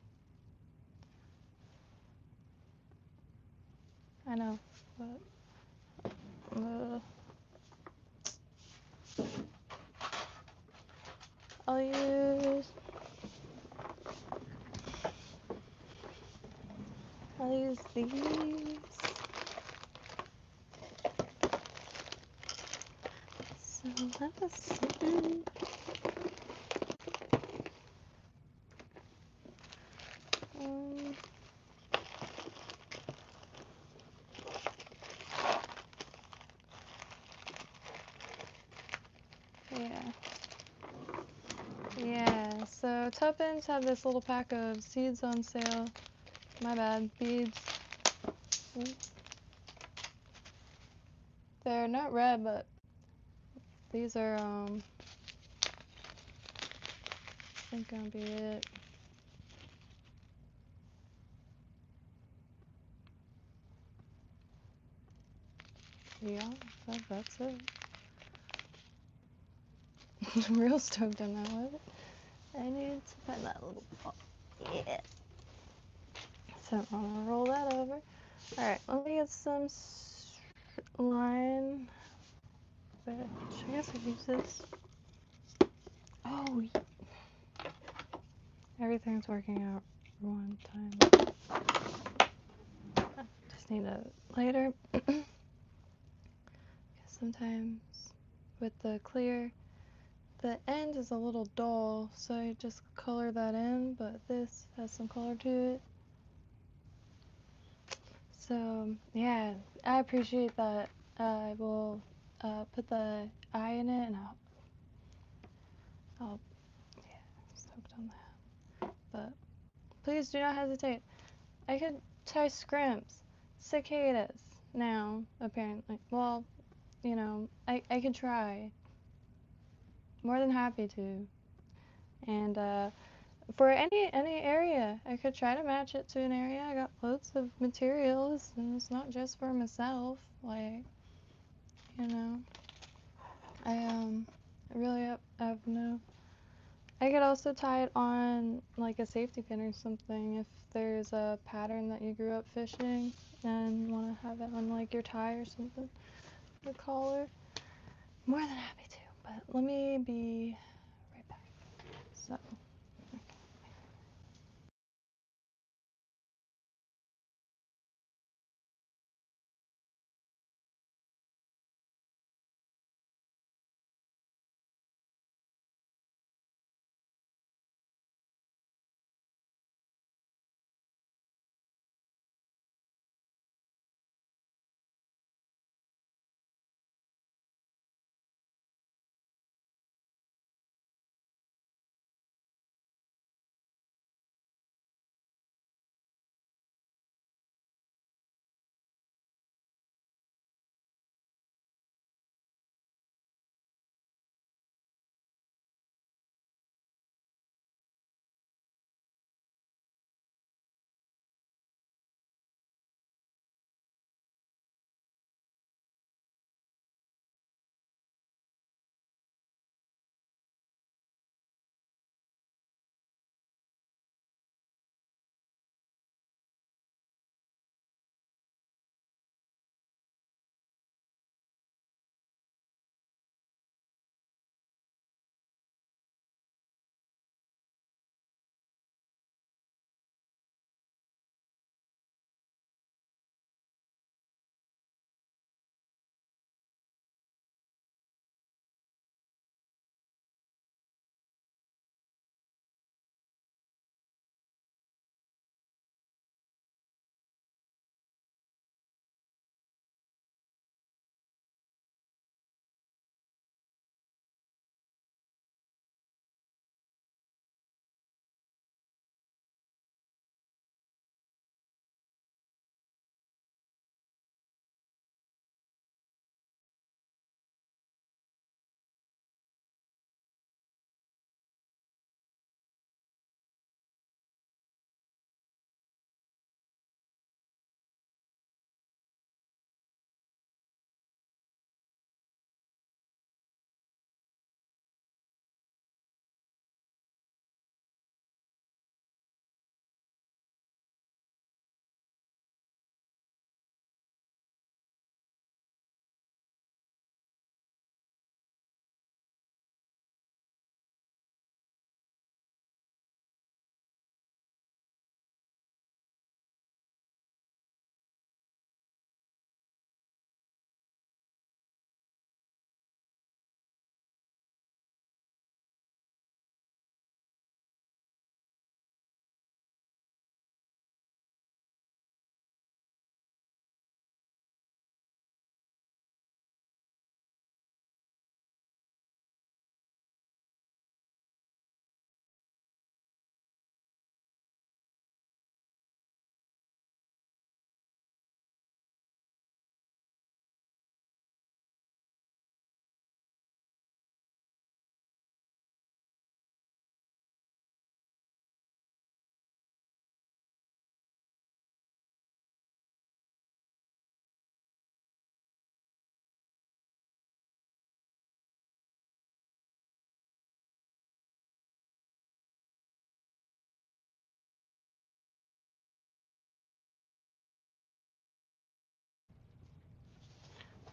I know, but I'll use these. So let's see. Yeah, so Tuppence had this little pack of seeds on sale. My bad, beads. They're not red, but these are, I think gonna be it. Yeah, that's it. I'm real stoked on that one. I need to find that little ball. Yeah. So I'm gonna roll that over. Alright, let me get some line. Which I guess I use this. Oh, everything's working out for one time. Just need a lighter. Sometimes with the clear, the end is a little dull, so I just color that in, but this has some color to it. So yeah, I appreciate that. I will put the eye in it, and I'll yeah, stoked on that. But please do not hesitate. I could tie scrimps, cicadas now, apparently. Well, you know, I could try. More than happy to. And for any area, I could try to match it to an area. I got loads of materials, and it's not just for myself. Like, you know, I really have no. I could also tie it on like a safety pin or something if there's a pattern that you grew up fishing and want to have it on like your tie or something, your collar. More than happy to. But let me be right back. So.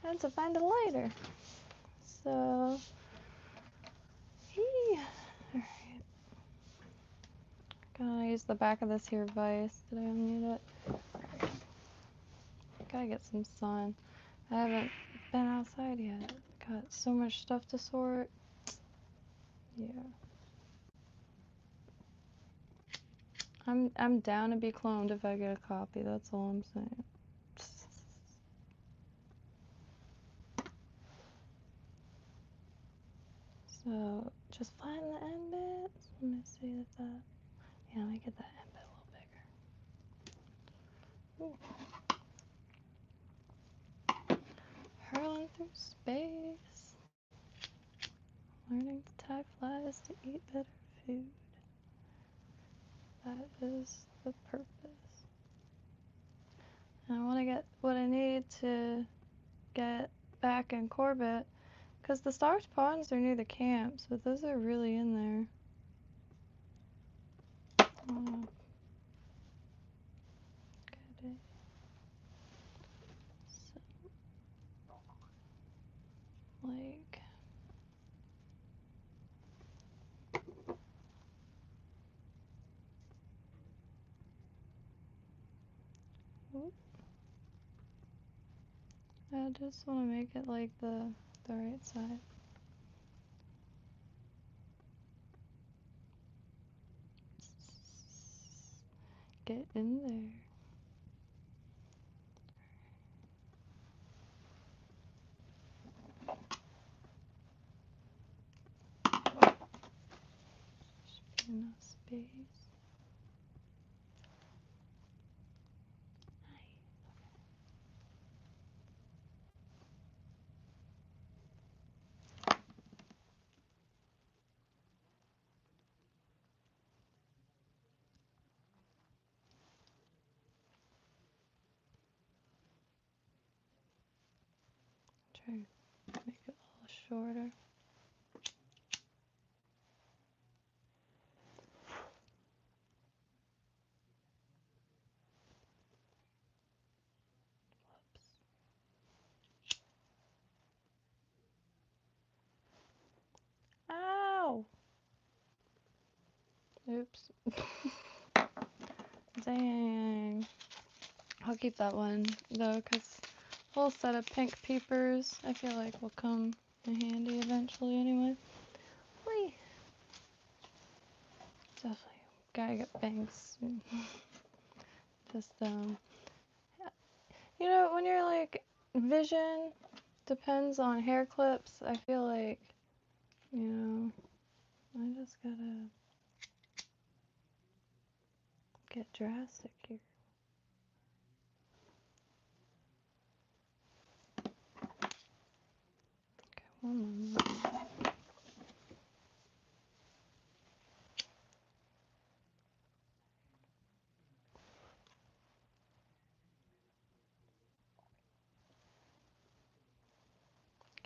I had to find a lighter. So, alright. Gonna use the back of this here vise. Did I unmute it? Gotta get some sun. I haven't been outside yet. Got so much stuff to sort. Yeah. I'm down to be cloned if I get a copy, that's all I'm saying. So just flatten the end bits. Let me see that. Yeah, let me get that end bit a little bigger. Ooh. Hurling through space. Learning to tie flies to eat better food. That is the purpose. And I want to get what I need to get back in Corbett, because the stocked ponds are near the camps, but those are really in there. Oh, okay. So, like, whoop. I just want to make it like the right side. Get in there. Should be enough space. Try to make it a little shorter. Ow! Oops. Dang. I'll keep that one though, because a whole set of pink peepers I feel like will come in handy eventually anyway. Whee! Definitely gotta get bangs. Just, you know, when you're like, vision depends on hair clips, I feel like, you know, I just gotta get drastic here. Okay, one more.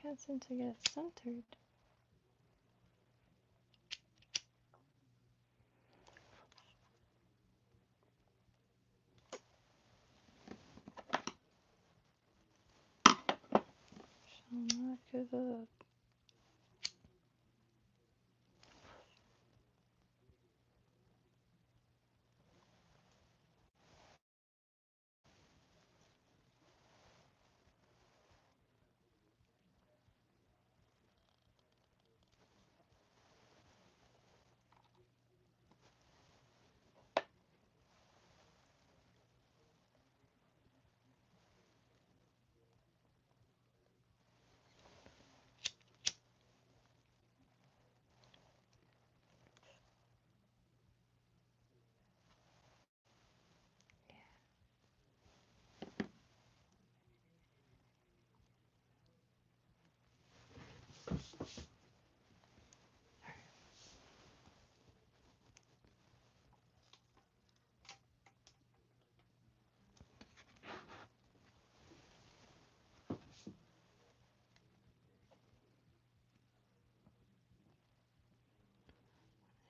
Can't seem to get it centered. Shall not give up.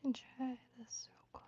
And try this real quick.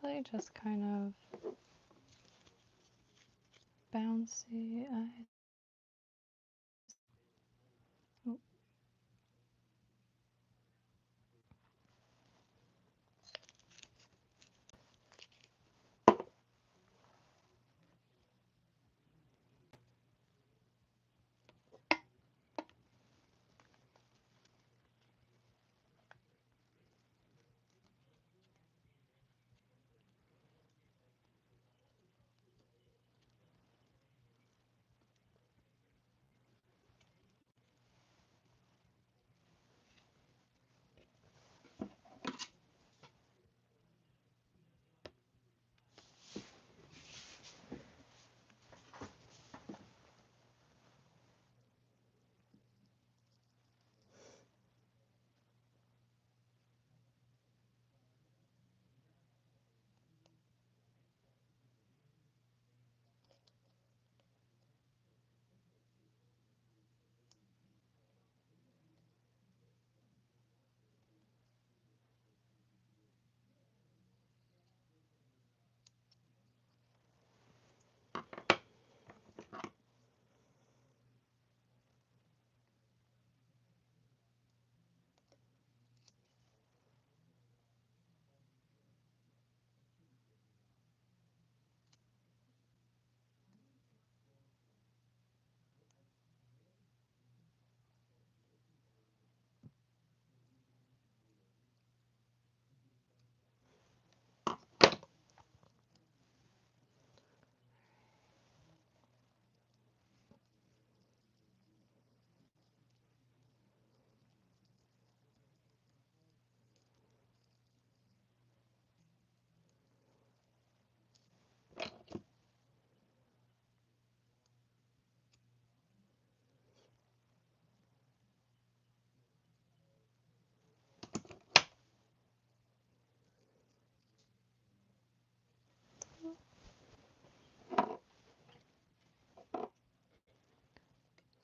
honestly just kind of bouncy. Oh,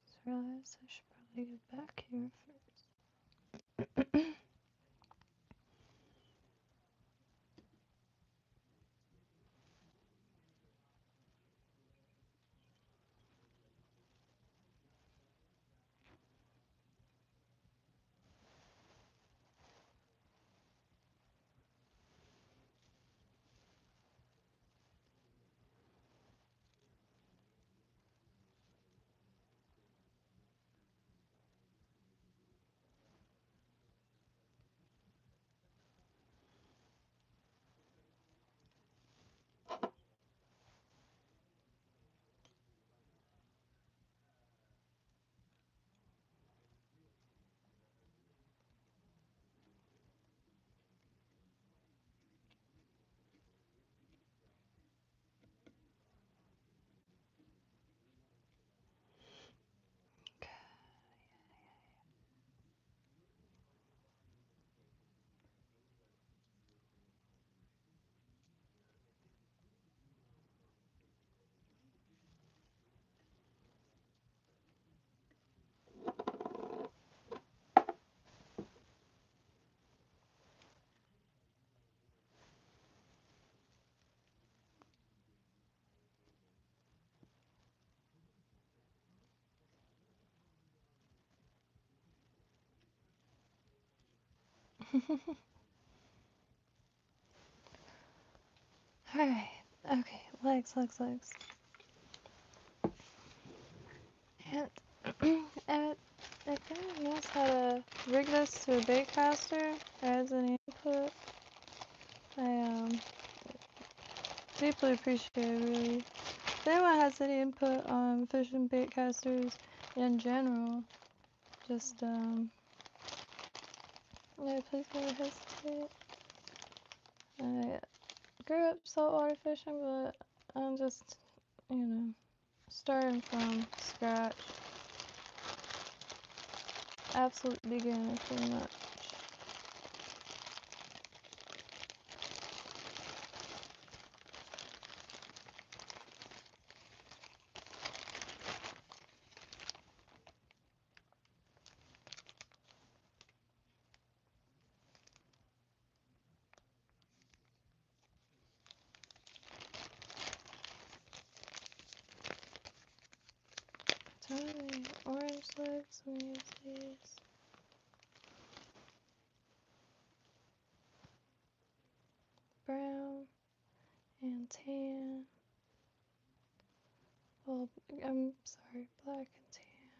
just realized I should probably get back here first. Alright, okay, legs. And if anyone knows how to rig this to a bait caster or has any input, I deeply appreciate it, really. If anyone has any input on fishing bait casters in general, just yeah, please never hesitate. I grew up saltwater fishing, but I'm just, starting from scratch. Absolute beginner, pretty much. tan. Well, I'm sorry, black and tan.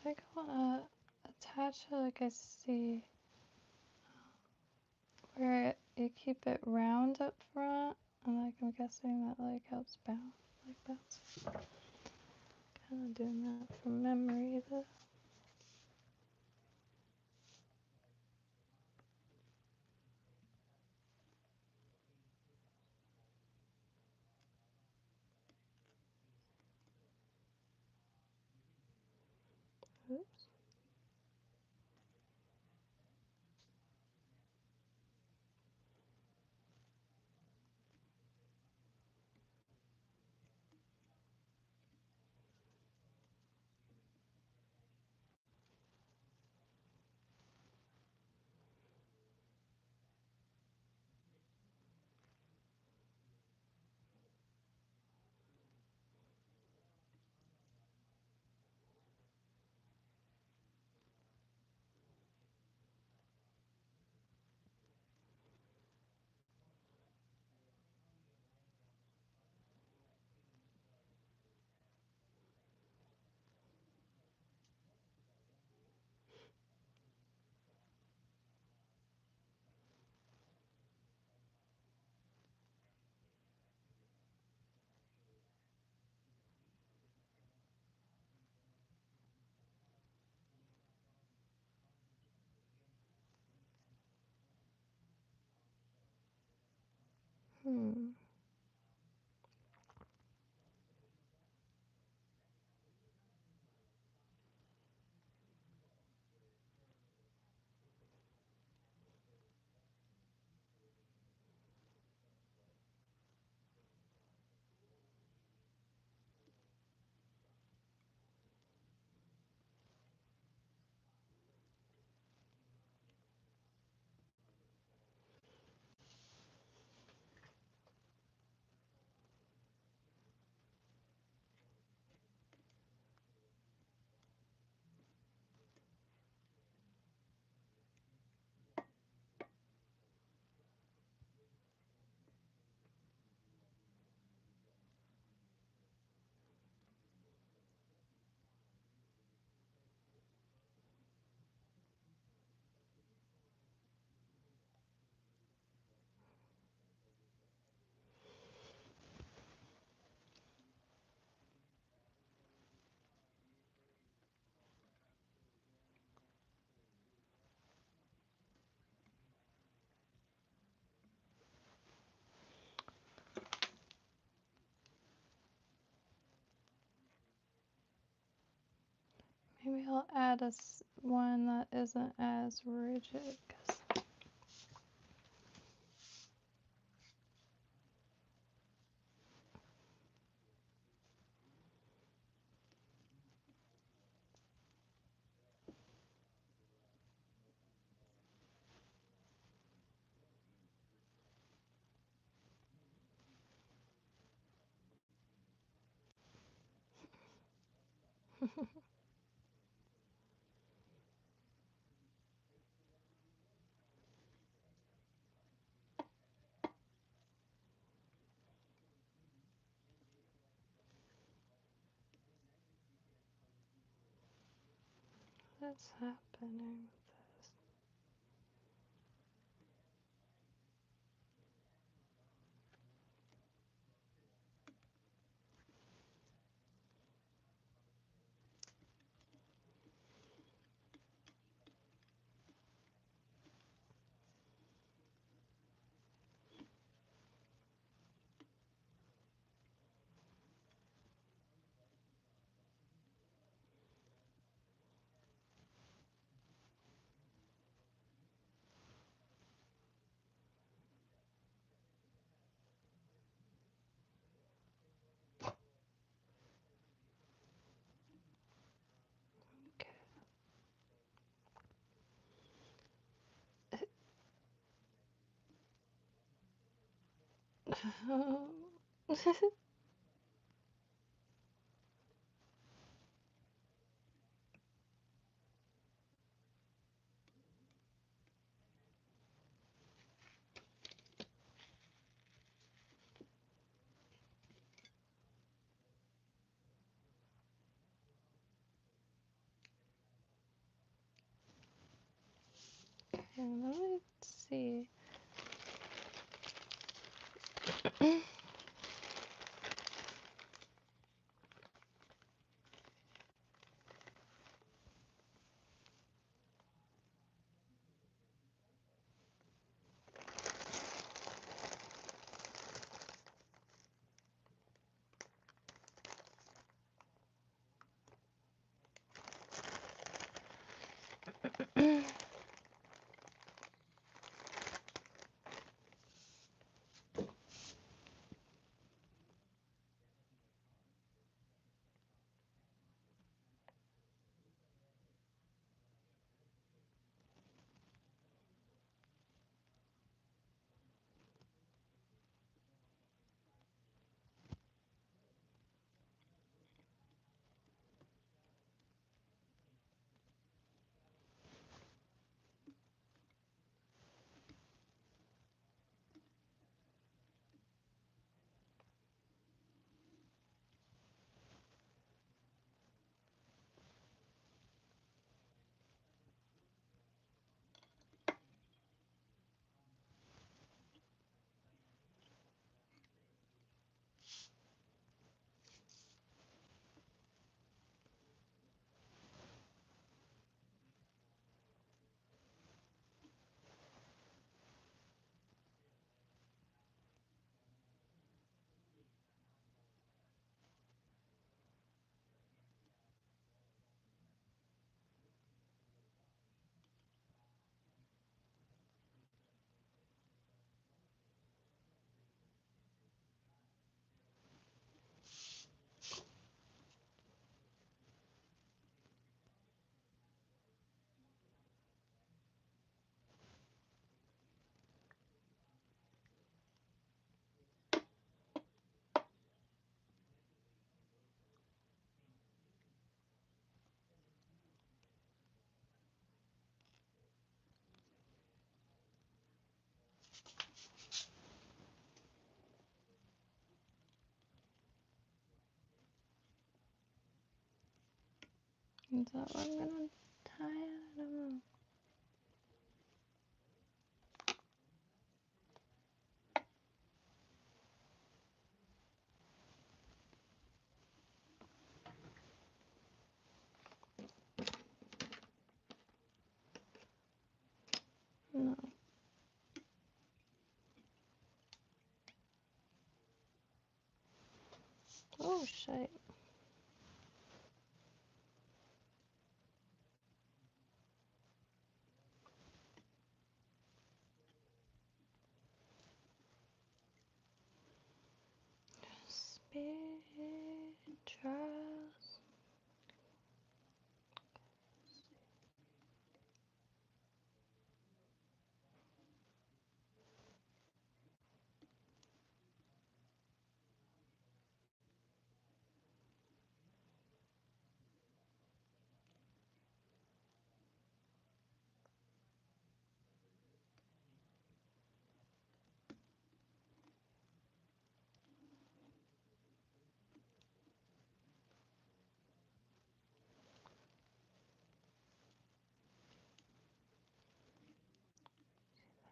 I think I want to attach it like I see where you keep it round up front, and like I'm guessing that like helps bounce, like bounce. Kind of doing that from memory though. Oops. Hmm. Maybe I'll add one that isn't as rigid. 'Cause what's happening with this? And let's see. Is that what I'm gonna tie? I don't know. No. Oh shit. Spirit trials.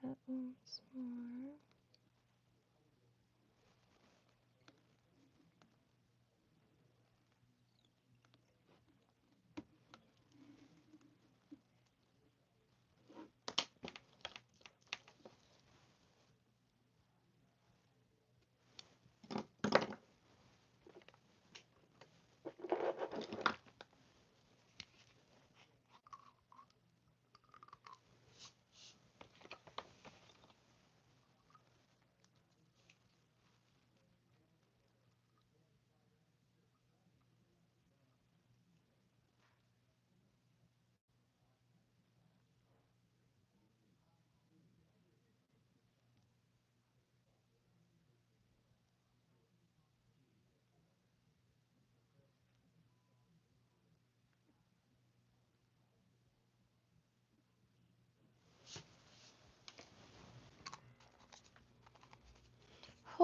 That once more.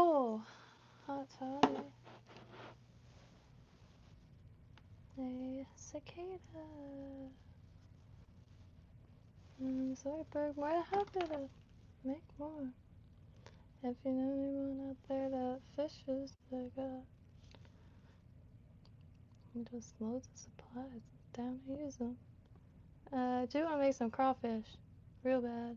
Oh, hot toddy. A cicada. So we're more than happy to make more. If you know anyone out there that fishes, they got just loads of supplies. Down to use them. I do want to make some crawfish. Real bad.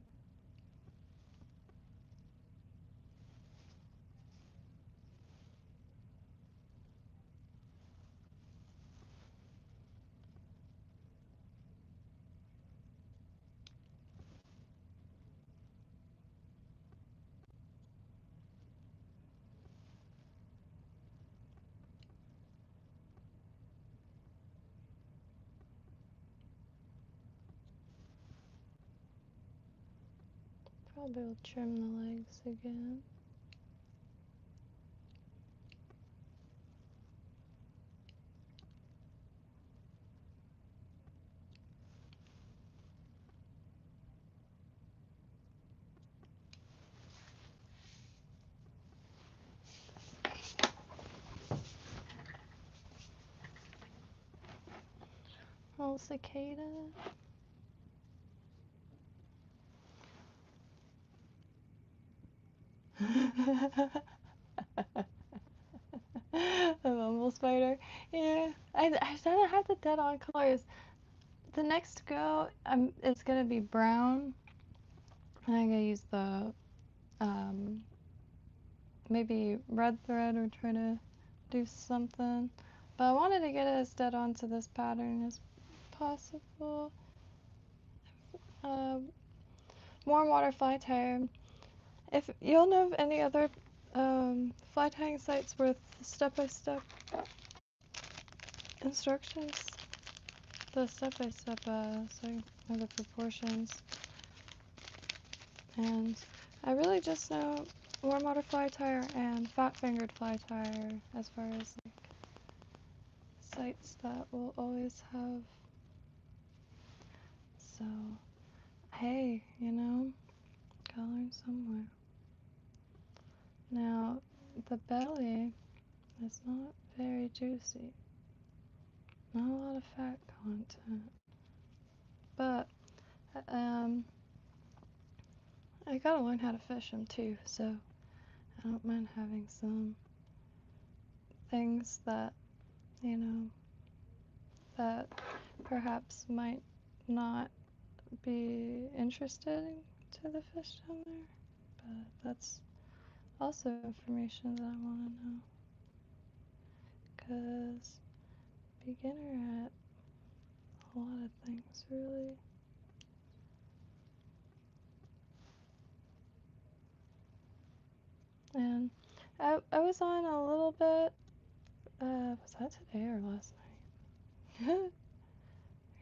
Probably will trim the legs again. Oh, cicada. A bumble spider. Yeah, I don't have the dead on colors. The next go, it's gonna be brown. And I'm gonna use the maybe red thread or try to do something. But I wanted to get it as dead on to this pattern as possible. Warm water fly tire. If you'll know of any other fly tying sites with step-by-step instructions, the step-by-step, so the proportions. And I really just know warm water fly tire and fat-fingered fly tire as far as like sites that will always have. So, hey, you know, gotta learn somewhere. Now, the belly is not very juicy. Not a lot of fat content. But, I gotta learn how to fish them too, so I don't mind having some things that, you know, that perhaps might not be interesting to the fish down there. But that's also information that I want to know. Because beginner at a lot of things, really. And I was on a little bit, was that today or last night?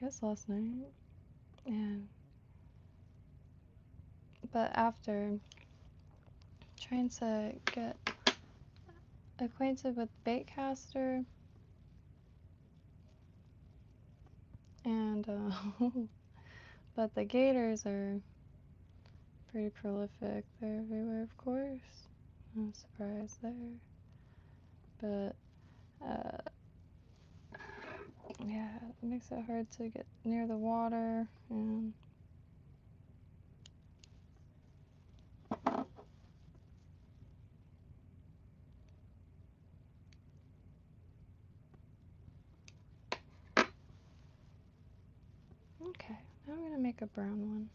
I guess last night. And, but after trying to get acquainted with Baitcaster and, but the gators are pretty prolific. They're everywhere, of course. No surprise there. But, yeah, it makes it hard to get near the water and okay, now I'm gonna make a brown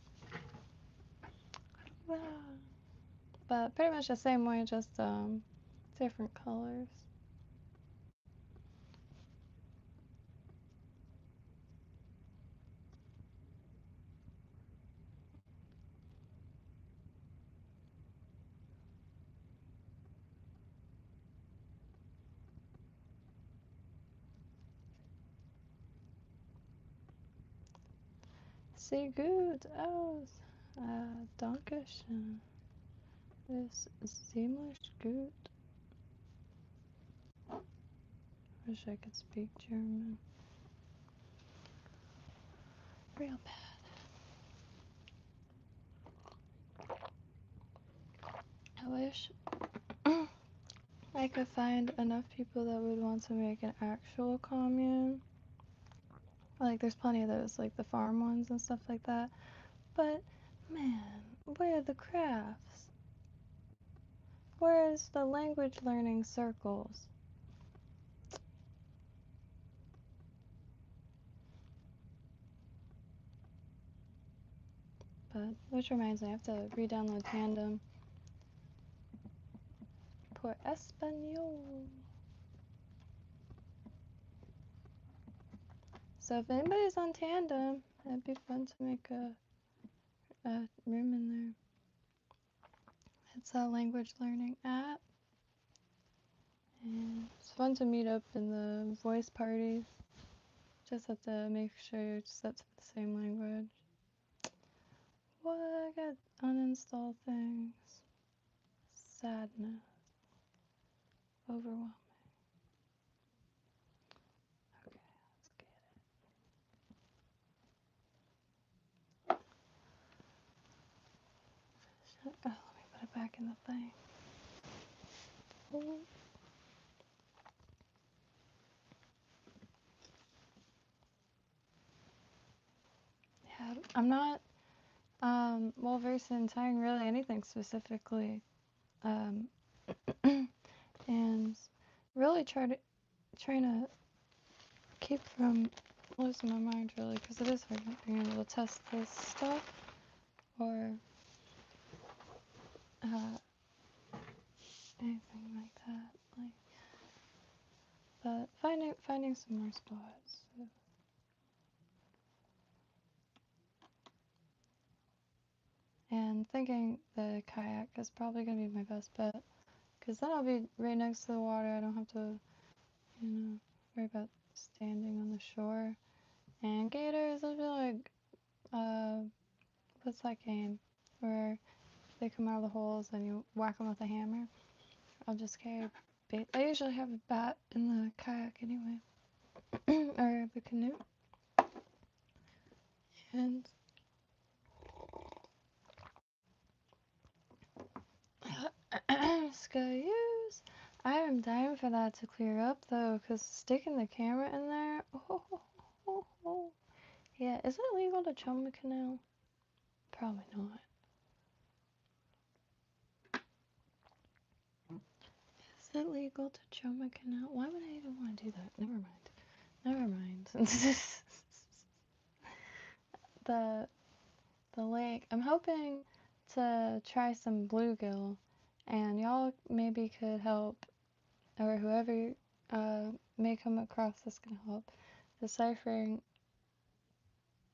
one. But pretty much the same way, just different colors. Sehr gut aus. Dankeschön. Ist ziemlich gut. Wish I could speak German. Real bad. I wish I could find enough people that would want to make an actual commune. Like, there's plenty of those, like the farm ones and stuff like that. But, man, where are the crafts? Where's the language learning circles? But, which reminds me, I have to re-download Tandem. Por Espanol. So if anybody's on Tandem, it'd be fun to make a room in there. It's a language learning app. And it's fun to meet up in the voice parties. Just have to make sure you're set to the same language. What? I got uninstall things. Sadness. Overwhelming. Okay, let's get it. Oh, let me put it back in the thing. Oh. Yeah, I'm not well versed in tying really anything specifically. And really trying to keep from losing my mind really, because it is hard not being able to test this stuff or anything like that. Like, but finding some more spots. So. And thinking the kayak is probably gonna be my best bet, because then I'll be right next to the water. I don't have to, worry about standing on the shore. And gators, I feel like, what's that game where they come out of the holes and you whack them with a hammer? I'll just carry bait. I usually have a bat in the kayak anyway, or the canoe. And Scayus. I am dying for that to clear up though, because sticking the camera in there. Oh. Yeah, is it legal to chum the canal? Probably not. Is it legal to chum a canal? Why would I even want to do that? Never mind. the lake. I'm hoping to try some bluegill, and y'all maybe could help, or whoever may come across this can help, deciphering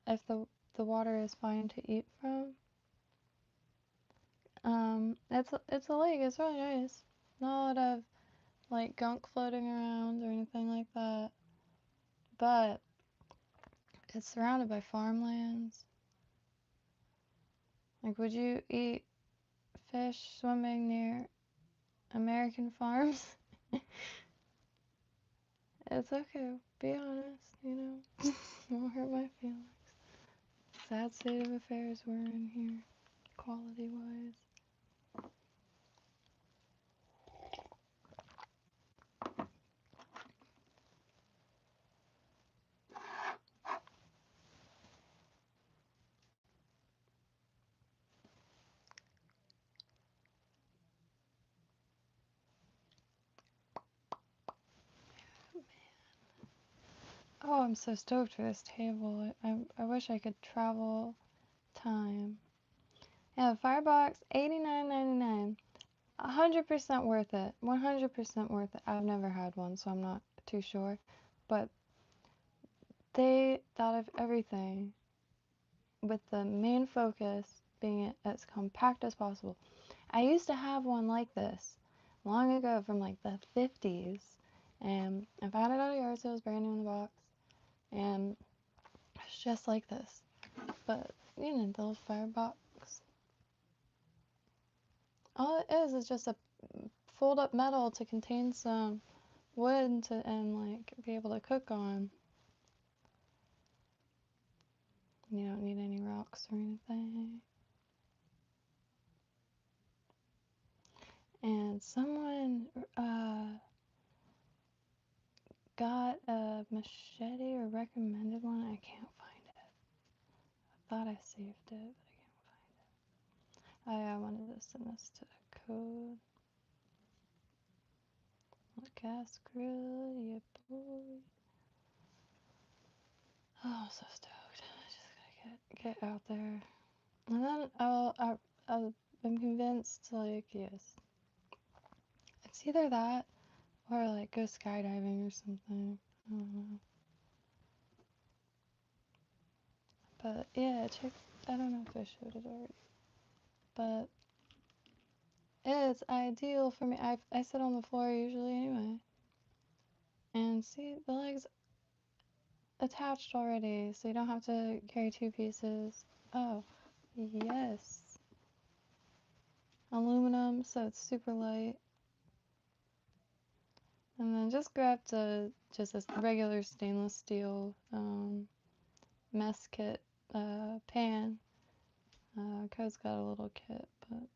if the water is fine to eat from. It's a lake. It's really nice. Not a lot of like gunk floating around or anything like that, but it's surrounded by farmlands. Like, would you eat fish swimming near American farms? It's okay. Be honest. Won't hurt my feelings. Sad state of affairs we're in here, quality-wise. Oh, I'm so stoked for this table. I wish I could travel time. Yeah, Firebox, $89.99. 100% worth it. 100% worth it. I've never had one, so I'm not too sure. But they thought of everything with the main focus being it as compact as possible. I used to have one like this long ago from like the 50s, and I found it at a yard sale. It was brand new in the box, and it's just like this. But, the little firebox. All it is just a fold up metal to contain some wood and like be able to cook on. You don't need any rocks or anything. and someone got a machete or recommended one. I can't find it. I thought I saved it, but I can't find it. I wanted to send this to code. Gas grill, yeah boy. Oh, I'm so stoked. I just gotta get out there. And then I'm convinced, like, yes. It's either that or, like, go skydiving or something. I don't know. But, yeah, I don't know if I showed it already. But it's ideal for me. I sit on the floor usually anyway. And see, the legs attached already, so you don't have to carry two pieces. Oh, yes. Aluminum, so it's super light. And then just grabbed just a regular stainless steel mess kit pan. Code's got a little kit, but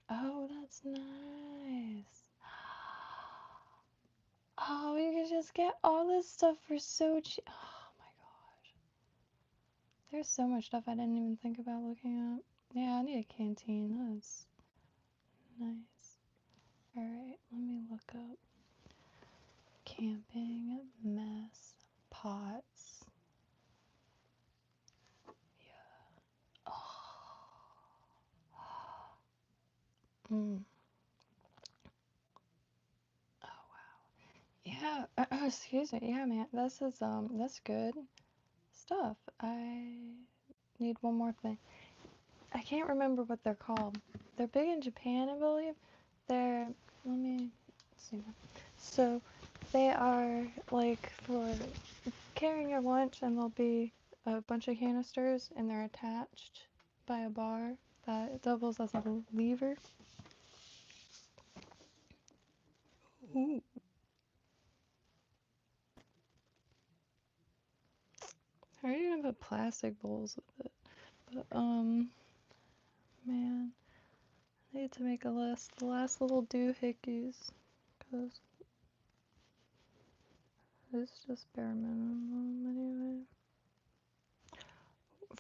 oh, that's nice. Oh, you can just get all this stuff for so cheap. Oh my gosh. There's so much stuff I didn't even think about looking up. Yeah, I need a canteen. That's nice. Alright, let me look up camping mess pots. Yeah. Oh. Mm. Oh wow. Yeah. Excuse me. Yeah, man. That's good stuff. I need one more thing. I can't remember what they're called. They're big in Japan, I believe. Let me see. So they are like for carrying your lunch, and there'll be a bunch of canisters, and they're attached by a bar that doubles as a lever. Ooh. How are you gonna put plastic bowls with it? But man, I need to make a list. The last little doohickeys, cause it's just bare minimum anyway.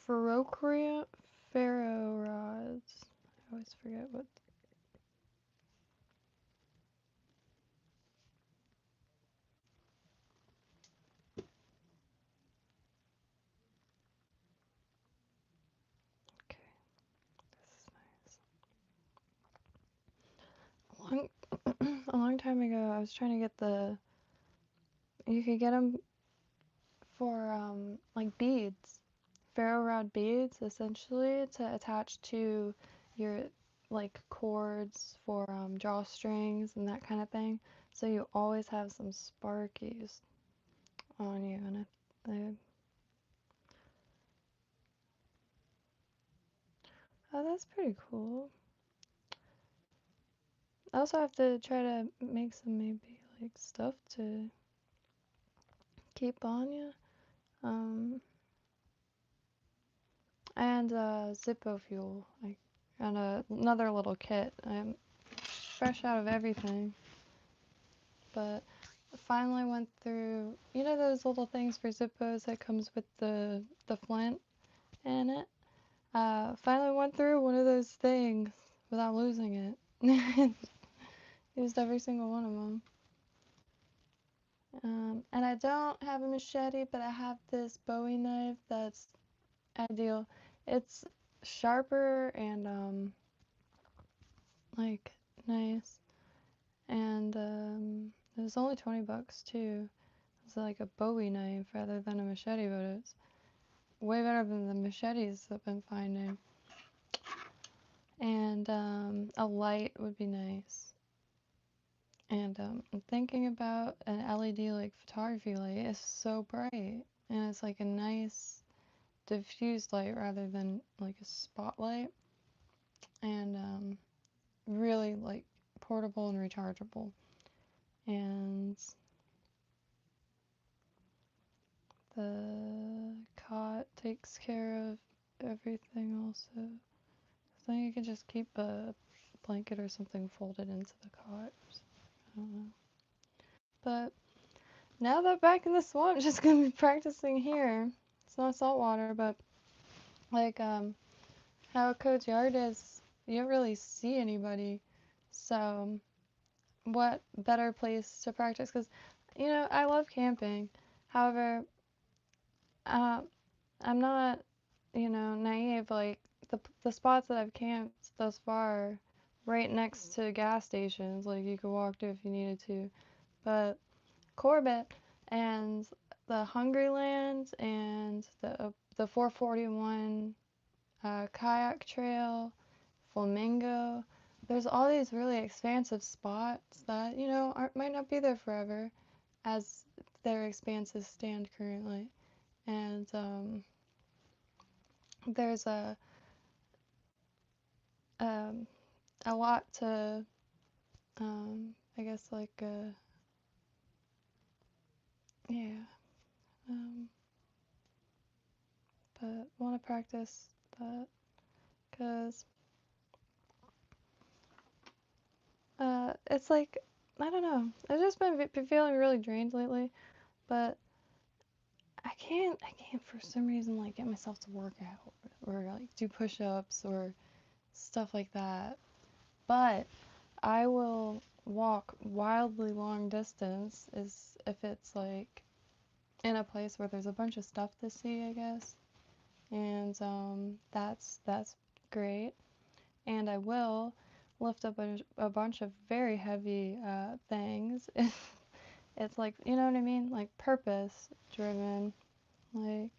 Ferro rods. I always forget what. Okay, this is nice. A long time ago, I was trying to get you could get them for like beads, ferro rod beads, essentially to attach to your like cords for drawstrings and that kind of thing. So you always have some sparkies on you, and oh, that's pretty cool. I also have to try to make some maybe like stuff to keep on you. And Zippo fuel, and another little kit. I'm fresh out of everything, but I finally went through. You know those little things for Zippos that comes with the flint in it. Finally went through one of those things without losing it. Used every single one of them. And I don't have a machete, but I have this Bowie knife that's ideal. It's sharper and like nice, and it was only $20 too. It's like a Bowie knife rather than a machete, but it's way better than the machetes I've been finding. And a light would be nice. And I'm thinking about an LED like photography light. It's so bright, and it's like a nice diffused light rather than like a spotlight, and really like portable and rechargeable. And the cot takes care of everything also. So you can just keep a blanket or something folded into the cot. I don't know. But now that back in the swamp, I'm just gonna be practicing here. It's not saltwater, but like how Coach Yard is, you don't really see anybody. So what better place to practice? Because I love camping. However, I'm not naive. Like the spots that I've camped thus far, right next to gas stations, like you could walk to if you needed to. But Corbett and the Hungryland and the 441 kayak trail, Flamingo. There's all these really expansive spots that might not be there forever, as their expanses stand currently, and there's um, a lot to I guess like yeah. Um, but want to practice that because it's like I don't know. I've just been feeling really drained lately, but I can't for some reason like get myself to work out or like do push-ups or stuff like that. But I will walk wildly long distance if it's like in a place where there's a bunch of stuff to see, I guess. And that's great. And I will lift up a bunch of very heavy things. It's like, you know what I mean? Like purpose driven. Like,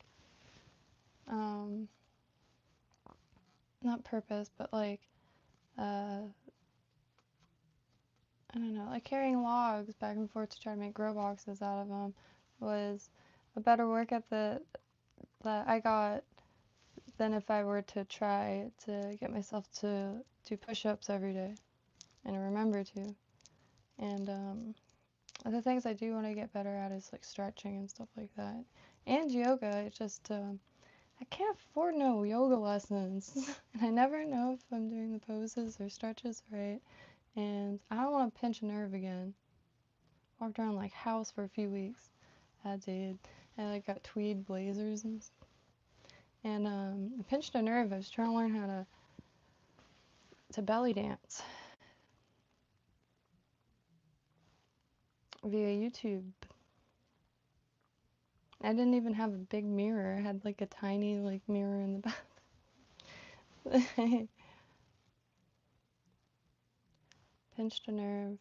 not purpose, but like, I don't know, like carrying logs back and forth to try to make grow boxes out of them was a better work ethic that I got than if I were to try to get myself to do push-ups every day and remember to. And the things I do want to get better at is like stretching and stuff like that. And yoga. It's just I can't afford no yoga lessons. And I never know if I'm doing the poses or stretches right. And I don't want to pinch a nerve again. Walked around like house for a few weeks. I did. And I got tweed blazers and I pinched a nerve. I was trying to learn how to belly dance via YouTube. I didn't even have a big mirror. I had like a tiny like mirror in the bath. Pinched a nerve.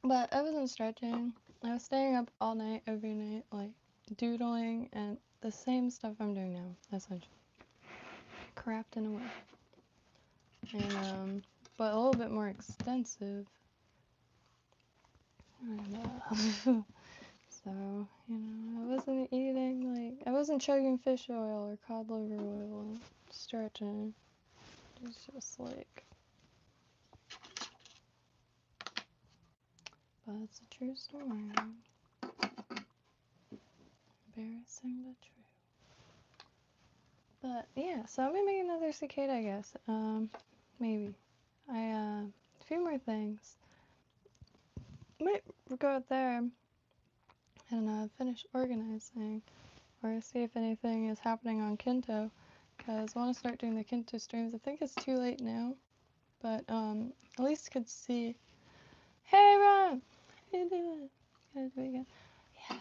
But I wasn't stretching. I was staying up all night, every night, like doodling and the same stuff I'm doing now, essentially. Crapped in a way. And but a little bit more extensive. And, so, I wasn't eating, like, I wasn't chugging fish oil or cod liver oil and stretching. It was just like, but it's a true story. Embarrassing but true. But yeah, so I'm gonna make another cicada, I guess. Maybe. A few more things. Might go out there and finish organizing or see if anything is happening on Kynto, because I want to start doing the Kynto streams. I think it's too late now, but at least could see. Hey Ron, how you doing? Gotta do it again. Yeah.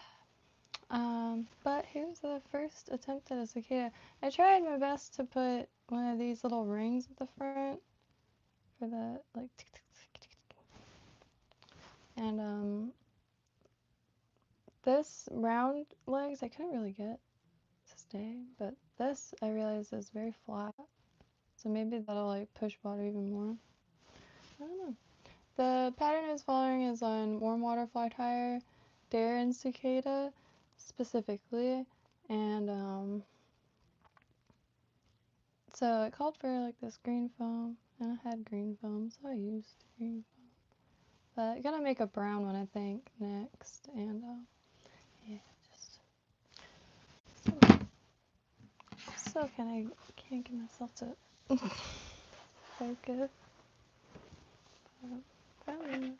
But here's the first attempt at a cicada. I tried my best to put one of these little rings at the front for the like, and this round legs I couldn't really get to stay, but this I realized is very flat, so maybe that'll like push water even more. I don't know. The pattern I was following is on warm water fly tire, dare and cicada specifically, and so it called for like this green foam, and I had green foam, so I used green foam. But I gotta make a brown one I think next, and yeah, just still can't get myself to focus. Probably.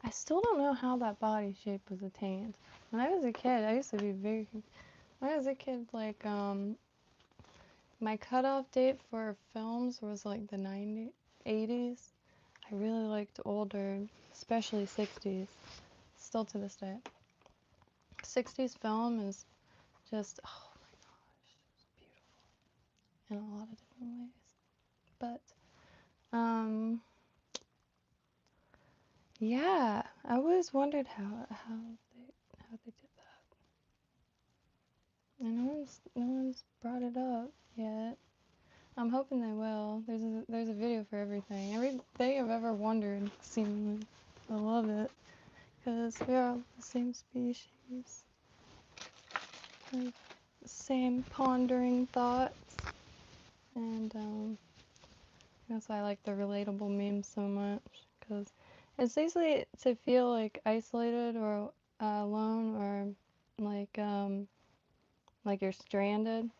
I still don't know how that body shape was attained. When I was a kid, I used to be very. When I was a kid, like my cutoff date for films was like the 90s, 80s. I really liked older, especially 60s. Still to this day. 60s film is just, oh my gosh, it's beautiful in a lot of different ways. But, yeah, I always wondered how they did that. And no one's brought it up yet. I'm hoping they will. There's a video for everything. Everything I've ever wondered, seemingly. I love it. Because we are all the same species. Like, the same pondering thoughts. And that's why I like the relatable memes so much. Because it's easy to feel like isolated or alone or like you're stranded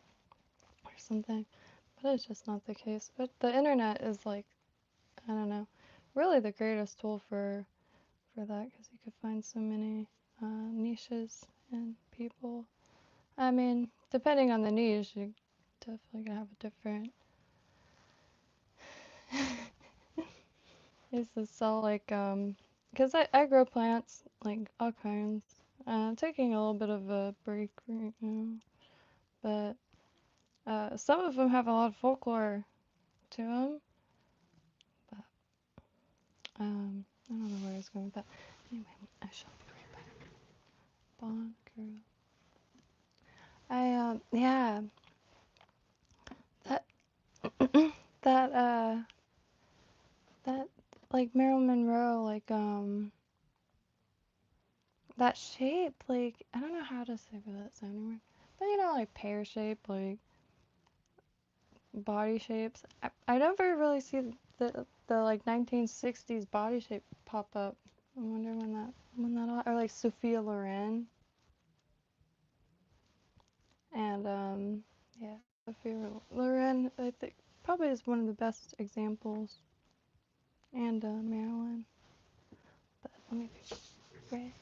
or something. But it's just not the case. But the internet is like, I don't know, really the greatest tool for that because you could find so many niches and people. I mean, depending on the niche, you're definitely gonna have a different. I used to sell like because I grow plants like all kinds. I'm taking a little bit of a break right now, but some of them have a lot of folklore to them. But I don't know where I was going with that. Anyway, I shall be right back. Bond girl. Yeah, that that that like Marilyn Monroe, like that shape, like I don't know how to say that sounding word, but you know, like pear shape, like body shapes. I never really see the like 1960s body shape pop up. I wonder when that or like Sophia Loren and yeah, Sophia Loren I think probably is one of the best examples, and Marilyn. But let me be right.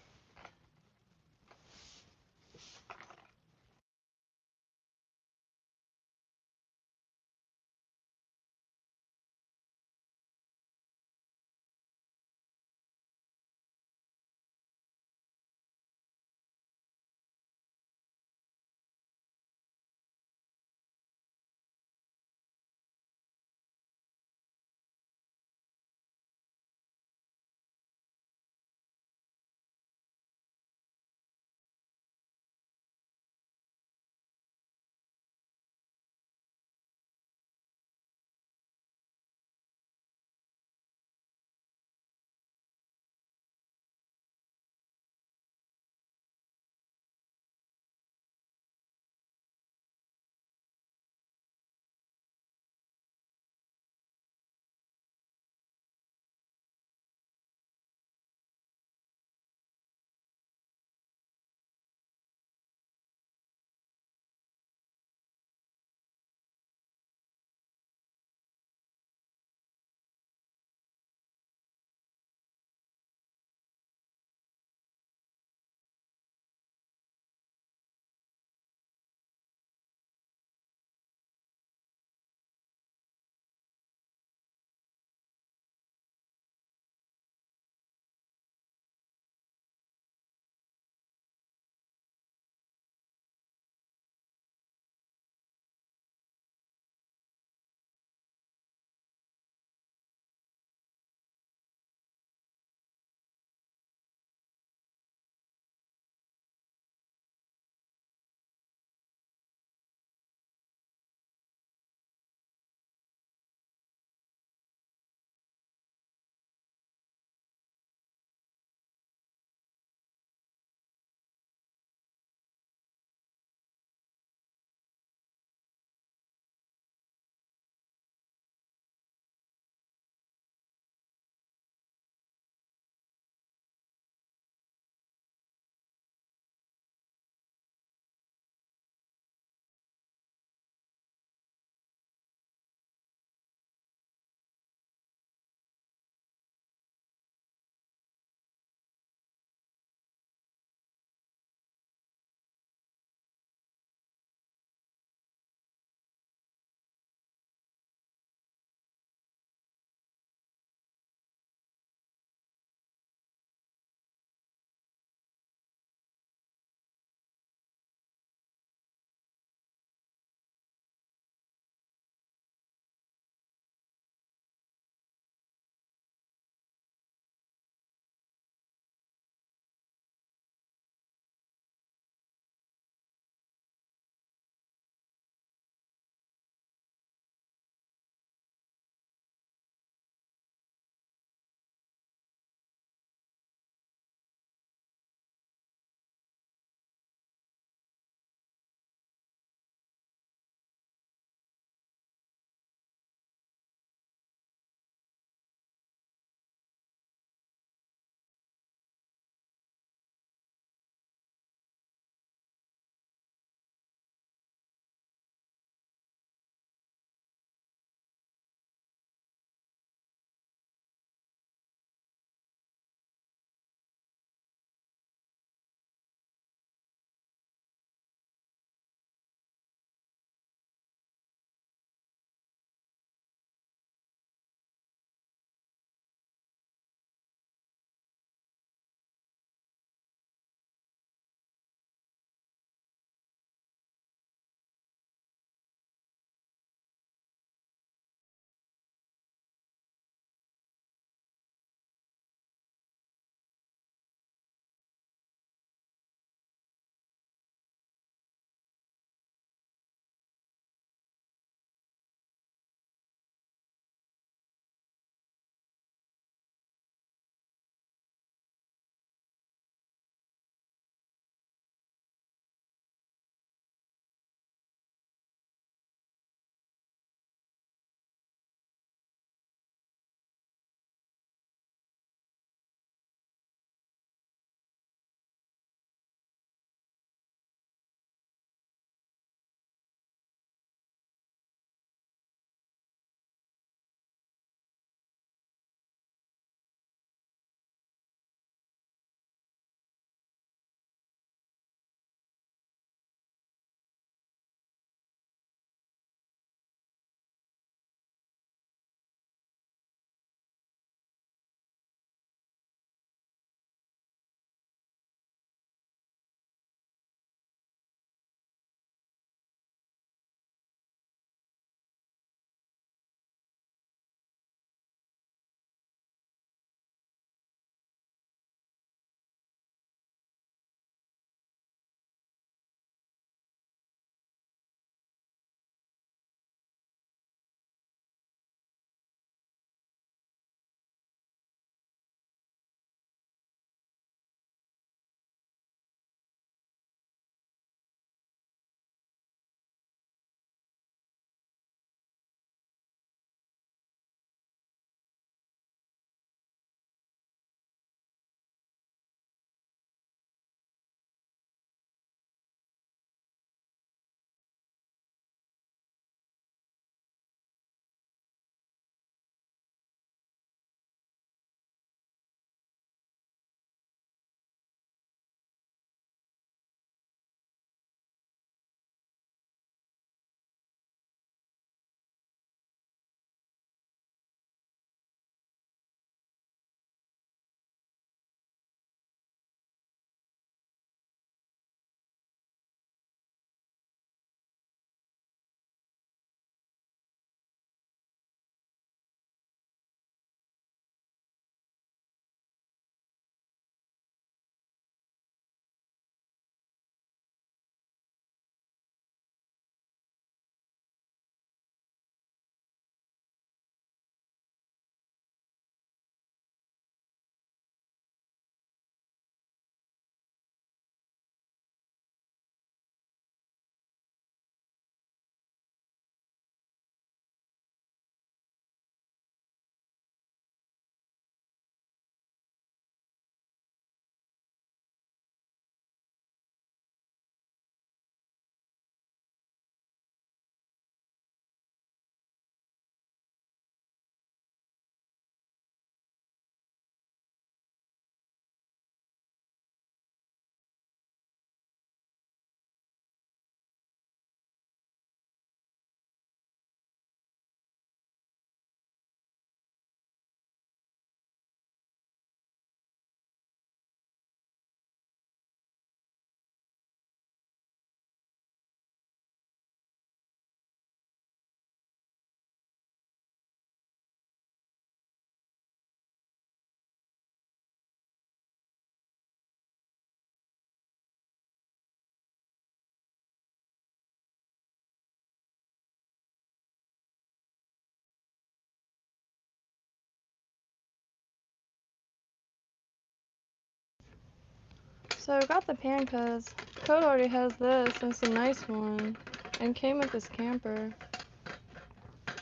So I got the pan because Code already has this, and it's a nice one, and came with this camper.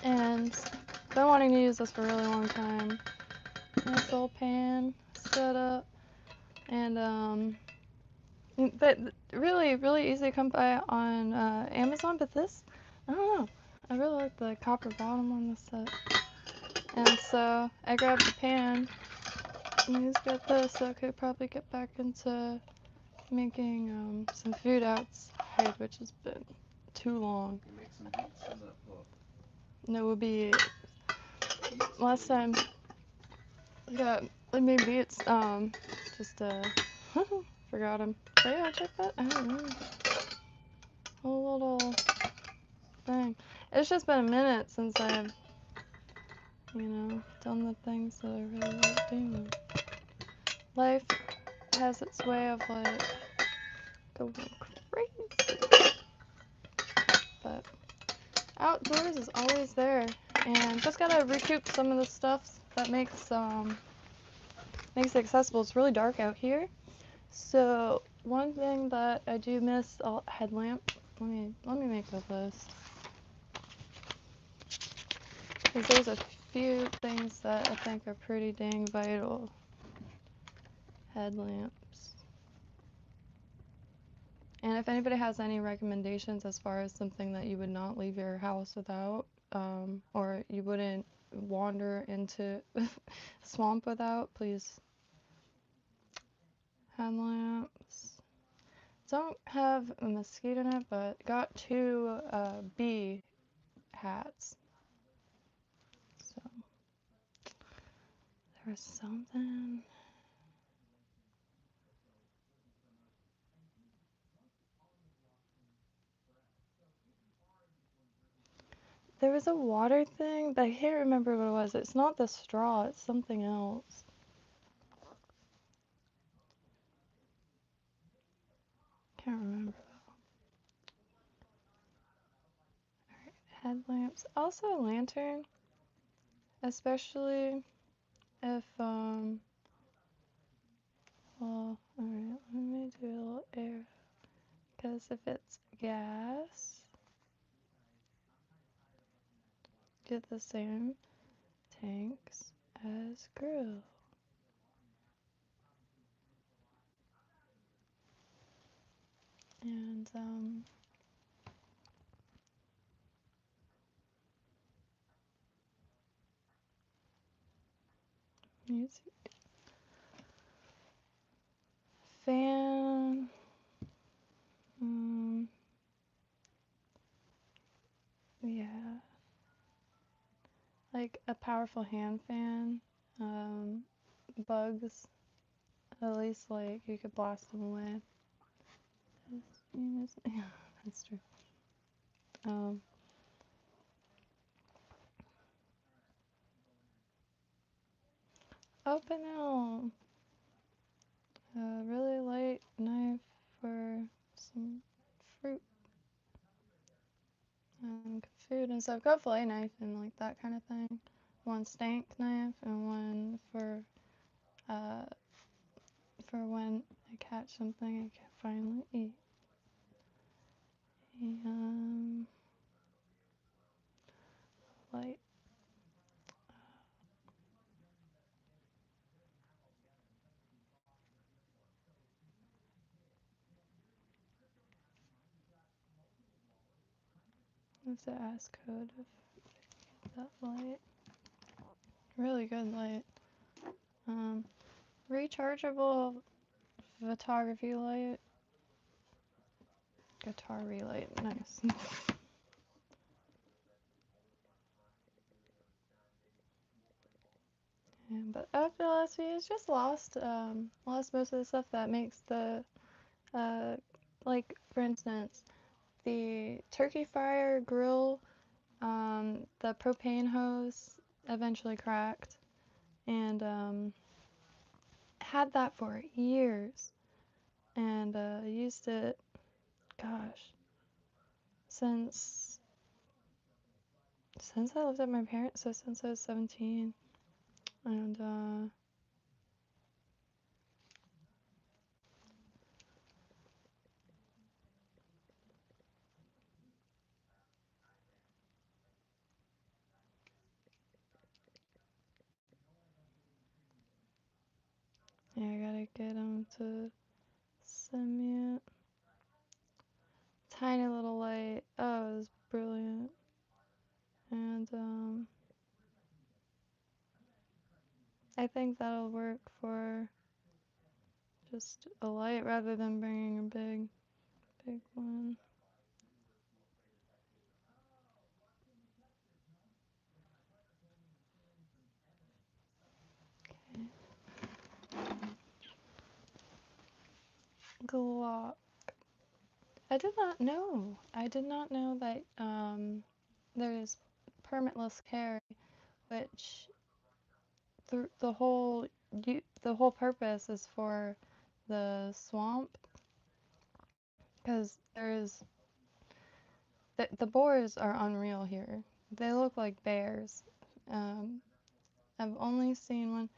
And been wanting to use this for a really long time. Nice little pan set up, and but really, really easy to come by on Amazon. But this, I don't know. I really like the copper bottom on this set. And so I grabbed the pan and just got this so I could probably get back into making some food outside, which has been too long. You make some beats in that pot. No, it would be last time. Yeah, I made beats. Just forgot them. But yeah, check that out. A little thing. It's just been a minute since I've, done the things that I really like doing. Life has its way of like going crazy, but outdoors is always there, and just gotta recoup some of the stuff that makes it accessible. It's really dark out here, so one thing that I do miss a headlamp. Let me make a list, because there's a few things that I think are pretty dang vital. Headlamps. And if anybody has any recommendations as far as something that you would not leave your house without, or you wouldn't wander into swamp without, please. Headlamps. Don't have a mosquito net, but got 2 bee hats. So there was something. There was a water thing, but I can't remember what it was. It's not the straw, it's something else. Can't remember. Headlamps. Also a lantern, especially if, well, alright, let me do a little air, because if it's gas, get the same tanks as grill. And, music. Fan, yeah, like a powerful hand fan, bugs, at least like you could blast them away. Yeah, that's true. Open L. A really light knife for some fruit and food and stuff. Got fillet knife and like that kind of thing. One stank knife and one for when I catch something I can finally eat. Light. What's the ask code of that light? Really good light. Rechargeable photography light. Guitar relight. Nice. But after the last video, it's just lost most of the stuff that makes the, like, for instance, the turkey fryer grill, the propane hose eventually cracked, and had that for years, and used it, gosh, since I lived at my parents', so since I was 17, and Yeah, I gotta get him to send me it. Tiny little light. Oh, it was brilliant. And I think that'll work for just a light rather than bringing a big one. Glock. I did not know. I did not know that there's permitless carry, which the whole purpose is for the swamp, because the boars are unreal here. They look like bears. Um, I've only seen one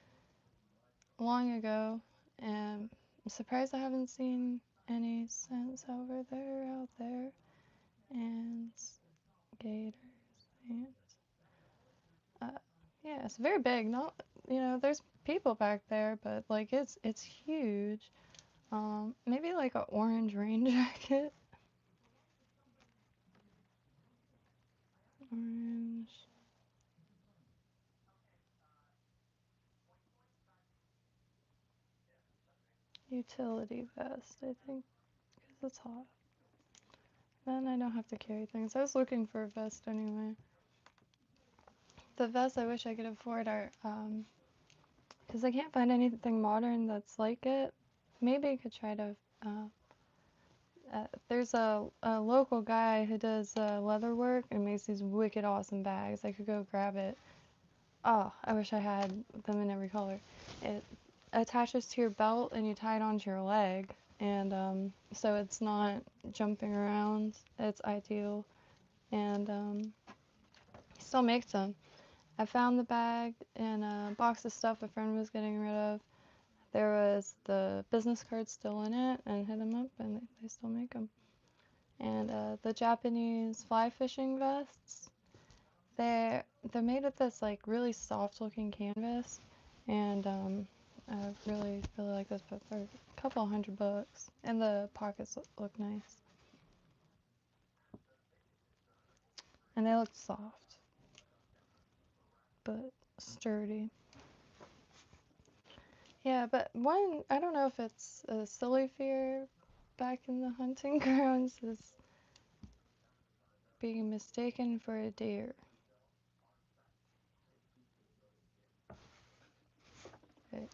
long ago, and I'm surprised I haven't seen any since over there, out there, and gators. And, yeah, it's very big. Not, there's people back there, but like it's huge. Maybe like an orange rain jacket. Orange utility vest, I think, because it's hot. Then I don't have to carry things. I was looking for a vest anyway. The vests I wish I could afford are, because I can't find anything modern that's like it. Maybe I could try to, there's a local guy who does leather work and makes these wicked awesome bags. I could go grab it. Oh, I wish I had them in every color. It attaches to your belt and you tie it onto your leg. And so it's not jumping around. It's ideal. And he still makes them. I found the bag and a box of stuff a friend was getting rid of. There was the business card still in it, and hit them up, and they still make them. And the Japanese fly fishing vests, they're made with this like really soft looking canvas, and I really like this, but they're a couple $100, and the pockets look nice, and they look soft but sturdy. Yeah, but one, I don't know if it's a silly fear back in the hunting grounds, is being mistaken for a deer. Right?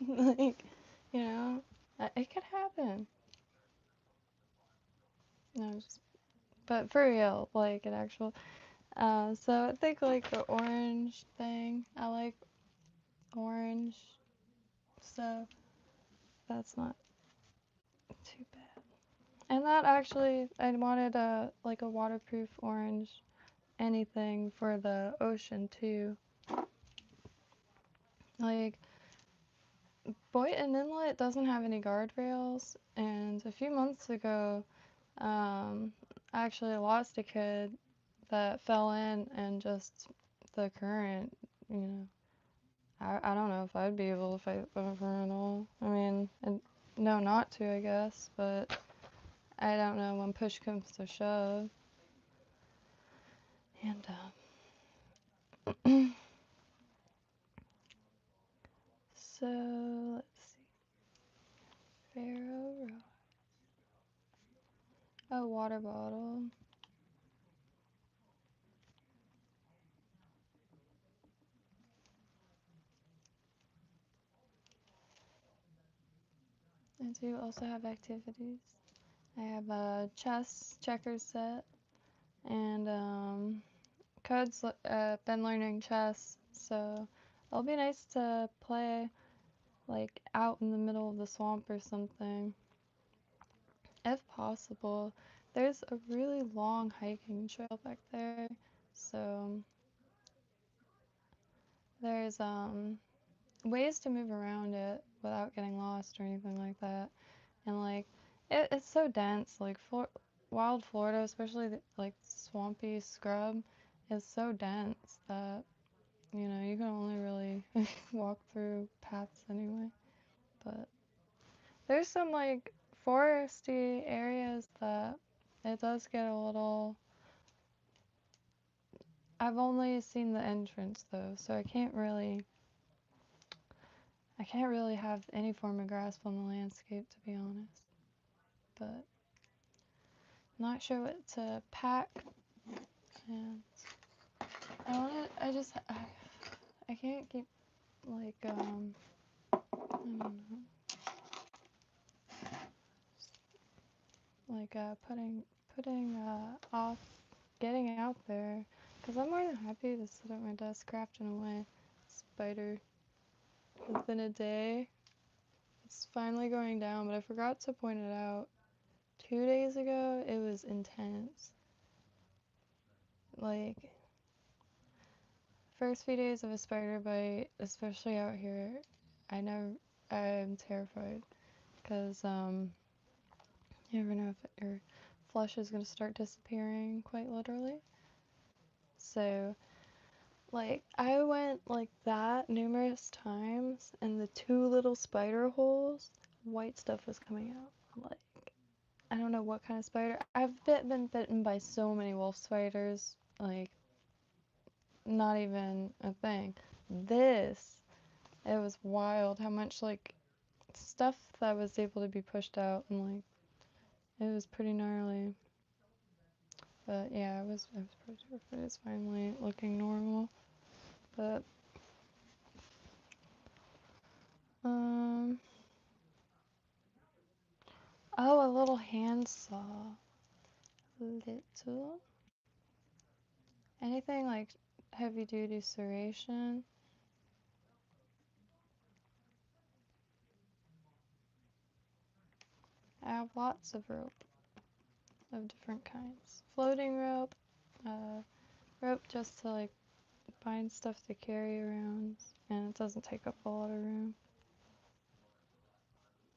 Like, you know, it could happen. No, but for real, like an actual. So I think like the orange thing. I like orange, so that's not too bad. And that actually, I wanted a like a waterproof orange anything for the ocean too. Like Boynton Inlet doesn't have any guardrails, and a few months ago, I actually lost a kid that fell in, and just the current, you know, I don't know if I'd be able to fight over at all. I mean, no, not to, I guess, but I don't know when push comes to shove. And, so, let's see. Pharaoh Rock. A water bottle. I do also have activities. I have a chess checkers set, and Code's been learning chess, so it'll be nice to play like out in the middle of the swamp or something, if possible. There's a really long hiking trail back there, so there's ways to move around it without getting lost or anything like that. And like it's so dense, like wild Florida, especially like swampy scrub, is so dense that you know, you can only really walk through paths anyway. But there's some like foresty areas that it does get a little. I've only seen the entrance though, so I can't really have any form of grasp on the landscape, to be honest. But not sure what to pack, and I can't keep like I don't know, like putting off getting out there, because I'm more than happy to sit at my desk crafting away. Spider. It's been a day. It's finally going down, but I forgot to point it out. 2 days ago, it was intense. Like, first few days of a spider bite, especially out here, I'm terrified. Because, you never know if your flesh is going to start disappearing, quite literally. So, like, I went like that numerous times, and the 2 little spider holes, white stuff was coming out. Like, I don't know what kind of spider. I've been bitten by so many wolf spiders, like, not even a thing. This, it was wild how much, like, stuff that was able to be pushed out, and, like, it was pretty gnarly. But, yeah, I was pretty terrified. It's finally looking normal. But, oh, a little handsaw. Little? Anything like heavy duty serration? I have lots of rope of different kinds. Floating rope, rope just to like bind stuff to carry around, and it doesn't take up a lot of room.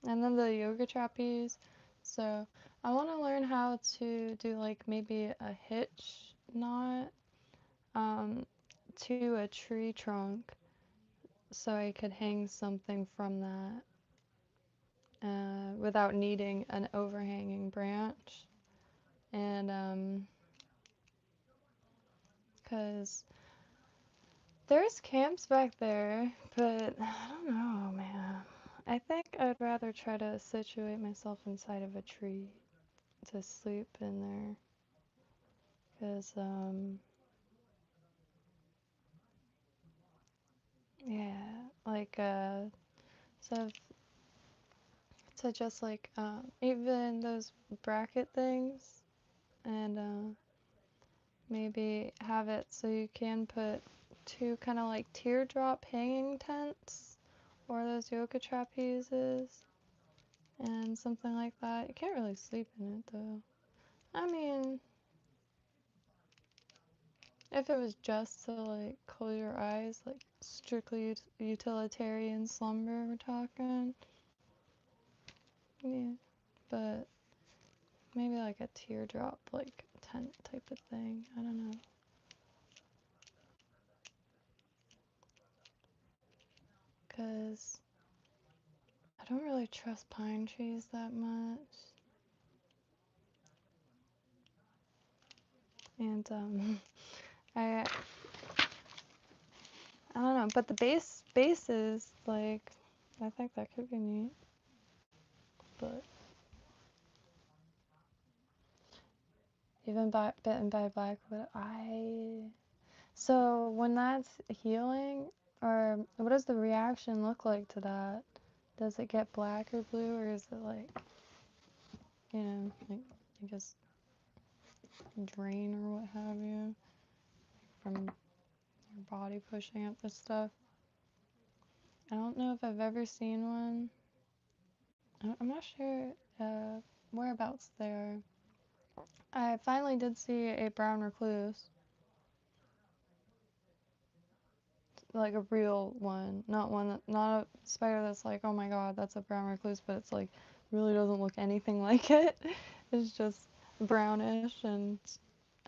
And then the yoga trapeze. So I want to learn how to do like maybe a hitch knot to a tree trunk, so I could hang something from that without needing an overhanging branch. And because there's camps back there, but I don't know, man. I think I'd rather try to situate myself inside of a tree to sleep in there. Because, yeah, like, so to just like, even those bracket things, and, maybe have it so you can put 2 kind of like teardrop hanging tents, or those yoga trapezes, and something like that. You can't really sleep in it though. I mean, if it was just to like close your eyes, like strictly utilitarian slumber, we're talking. Yeah, but maybe like a teardrop, like tent type of thing. I don't know. Because I don't really trust pine trees that much. And I don't know, but the bases, like, I think that could be neat. But even bitten by blackwood, so when that's healing, or what does the reaction look like to that? Does it get black or blue, or is it like, like, I guess, drain or what have you from your body pushing up this stuff? I don't know if I've ever seen one. I'm not sure whereabouts they are. I finally did see a brown recluse, like a real one, not a spider that's like, oh my god, that's a brown recluse, but it's like really doesn't look anything like it. It's just brownish and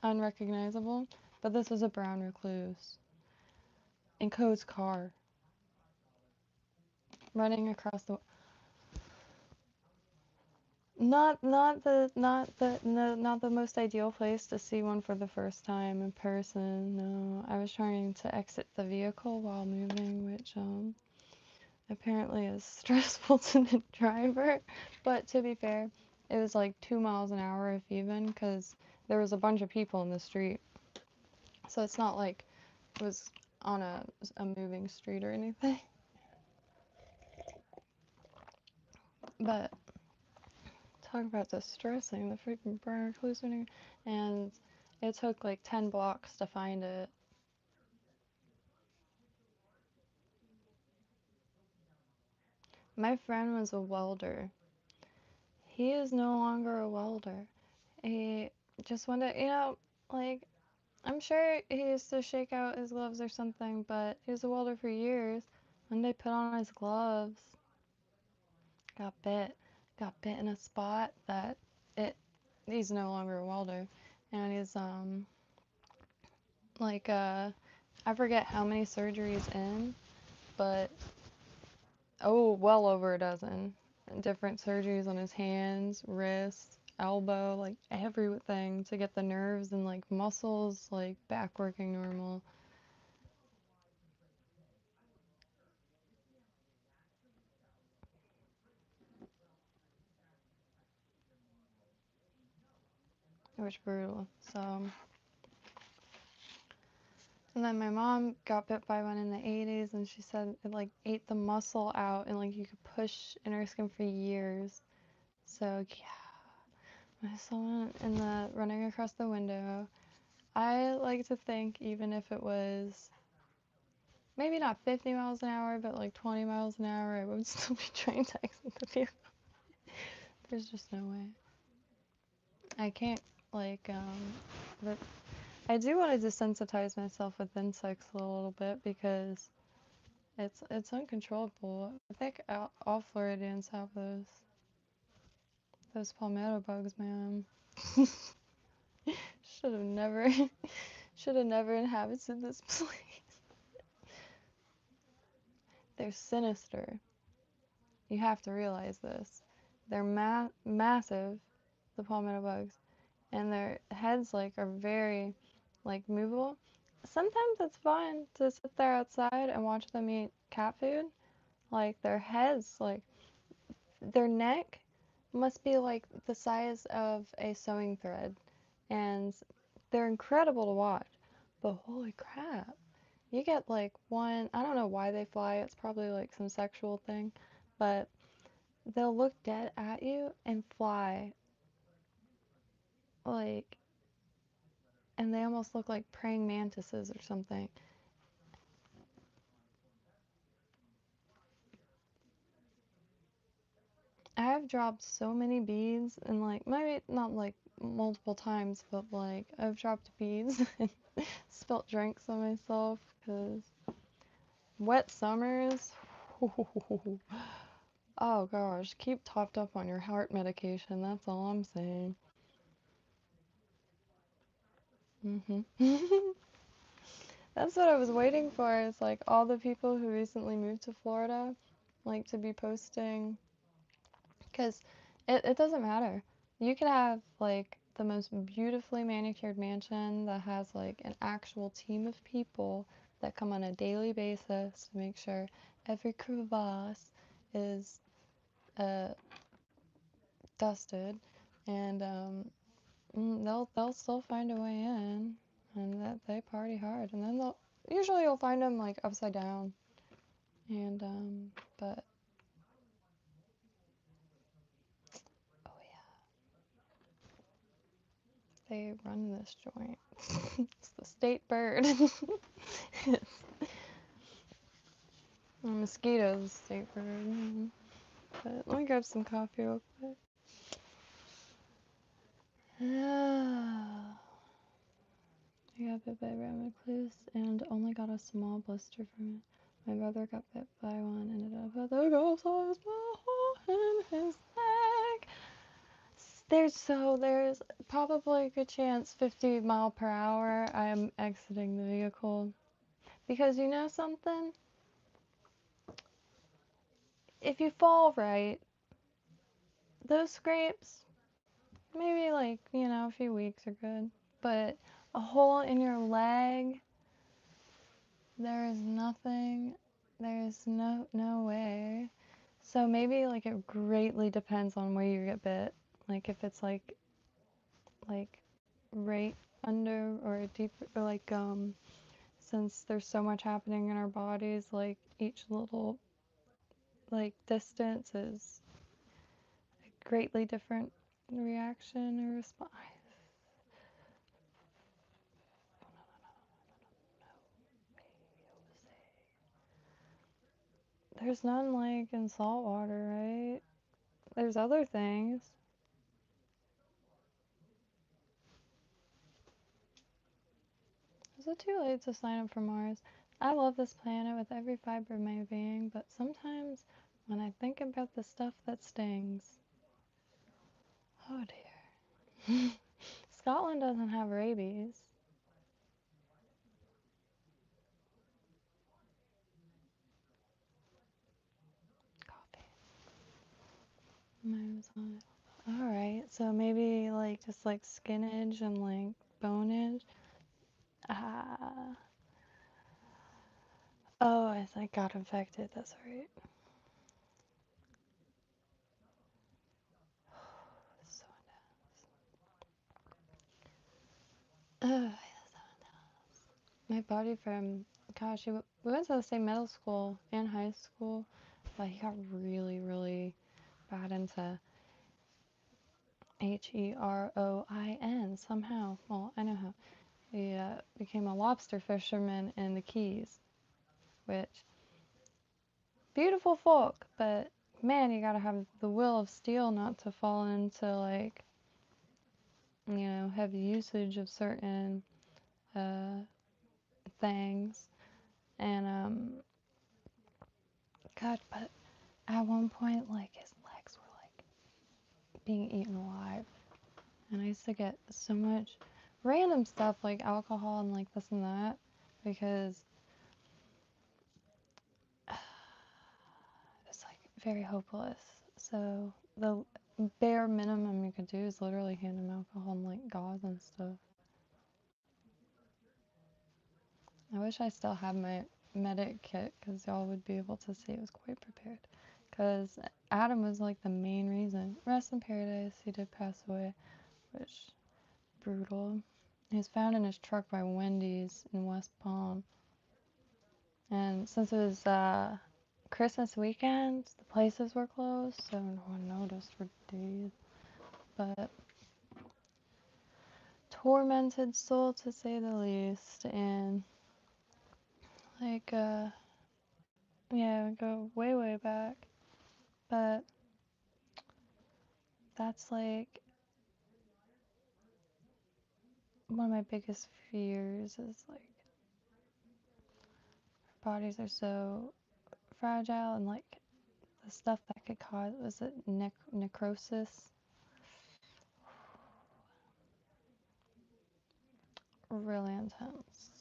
unrecognizable. But this was a brown recluse, in Code's car, running across the. Not the most ideal place to see one for the first time in person. No, I was trying to exit the vehicle while moving, which apparently is stressful to the driver. But to be fair, it was like 2 miles an hour if even, because there was a bunch of people in the street. So it's not like it was on a moving street or anything. But talk about distressing, the freaking burner hallucinating, and it took like 10 blocks to find it. My friend was a welder. He is no longer a welder. He just wanted, like, I'm sure he used to shake out his gloves or something, but he was a welder for years. When they put on his gloves, got bit. Got bit in a spot that it he's no longer a welder. And he's like I forget how many surgeries in, but well over a dozen. Different surgeries on his hands, wrists, elbow, like everything to get the nerves and like muscles like back working normal. It was brutal. So, and then my mom got bit by one in the 80s, and she said it like ate the muscle out, and like you could push in her skin for years. So yeah, I saw it in the running across the window. I like to think even if it was maybe not 50 miles an hour, but like 20 miles an hour, I would still be trying to exit the vehicle. There's just no way. I can't but I do want to desensitize myself with insects a little bit because it's uncontrollable. I think all Floridians have those palmetto bugs, man. Should have never should have never inhabited this place. They're sinister. You have to realize this. They're massive, the palmetto bugs, and their heads like are very like movable. Sometimes it's fun to sit there outside and watch them eat cat food. Like their heads, like their neck must be like the size of a sewing thread, and they're incredible to watch. But holy crap, you get like one, I don't know why they fly, it's probably like some sexual thing, but they'll look dead at you and fly like, and they almost look like praying mantises or something. I have dropped so many beads and like maybe not like multiple times, but like I've dropped beads and spilt drinks on myself because wet summers. Oh gosh, keep topped up on your heart medication. That's all I'm saying. Mhm. That's what I was waiting for. Is like all the people who recently moved to Florida, like to be posting, because it doesn't matter. You could have like the most beautifully manicured mansion that has like an actual team of people that come on a daily basis to make sure every crevasse is uh, dusted, and they'll still find a way in, and that they party hard, and then they'll usually you'll find them like upside down, and but oh yeah, they run this joint. It's the state bird. Mosquitoes, state bird. But let me grab some coffee real quick. I got bit by a rat recluse and only got a small blister from it. My brother got bit by one, ended up with a ghost-sized hole in his neck. There's probably a good chance 50 mile per hour I am exiting the vehicle. Because you know something? If you fall right, those scrapes, maybe like, you know, a few weeks are good. But a hole in your leg, there is nothing, there's no way. So maybe like it greatly depends on where you get bit. Like if it's like right under or deep or like since there's so much happening in our bodies, like each little like distance is a greatly different reaction or response. There's none like in salt water, right? There's other things. Is it too late to sign up for Mars? I love this planet with every fiber of my being, but sometimes when I think about the stuff that stings, oh dear. Scotland doesn't have rabies. Coffee. Mars on it. Alright, so maybe like just like skinage and like bonage. Ah. Oh, I got infected, that's right. So intense. Ugh, my body from, gosh, we went to the same middle school and high school, but he got really bad into Heroin somehow. Well, I know how. He became a lobster fisherman in the Keys, which, beautiful folk, but man, you gotta have the will of steel not to fall into like, you know, heavy usage of certain uh, things. And, God, but at one point, like, his legs were like being eaten alive. And I used to get so much random stuff like alcohol and like this and that because it's like very hopeless. So the bare minimum you could do is literally hand him alcohol and like gauze and stuff. I wish I still had my medic kit because y'all would be able to see it was quite prepared. Because Adam was like the main reason. Rest in paradise, he did pass away, which brutal. He was found in his truck by Wendy's in West Palm. And since it was Christmas weekend, the places were closed, so no one noticed for days. But tormented soul to say the least. And like, yeah, we go way back. But that's like one of my biggest fears is like our bodies are so fragile and like the stuff that could cause, was it necrosis? Really intense.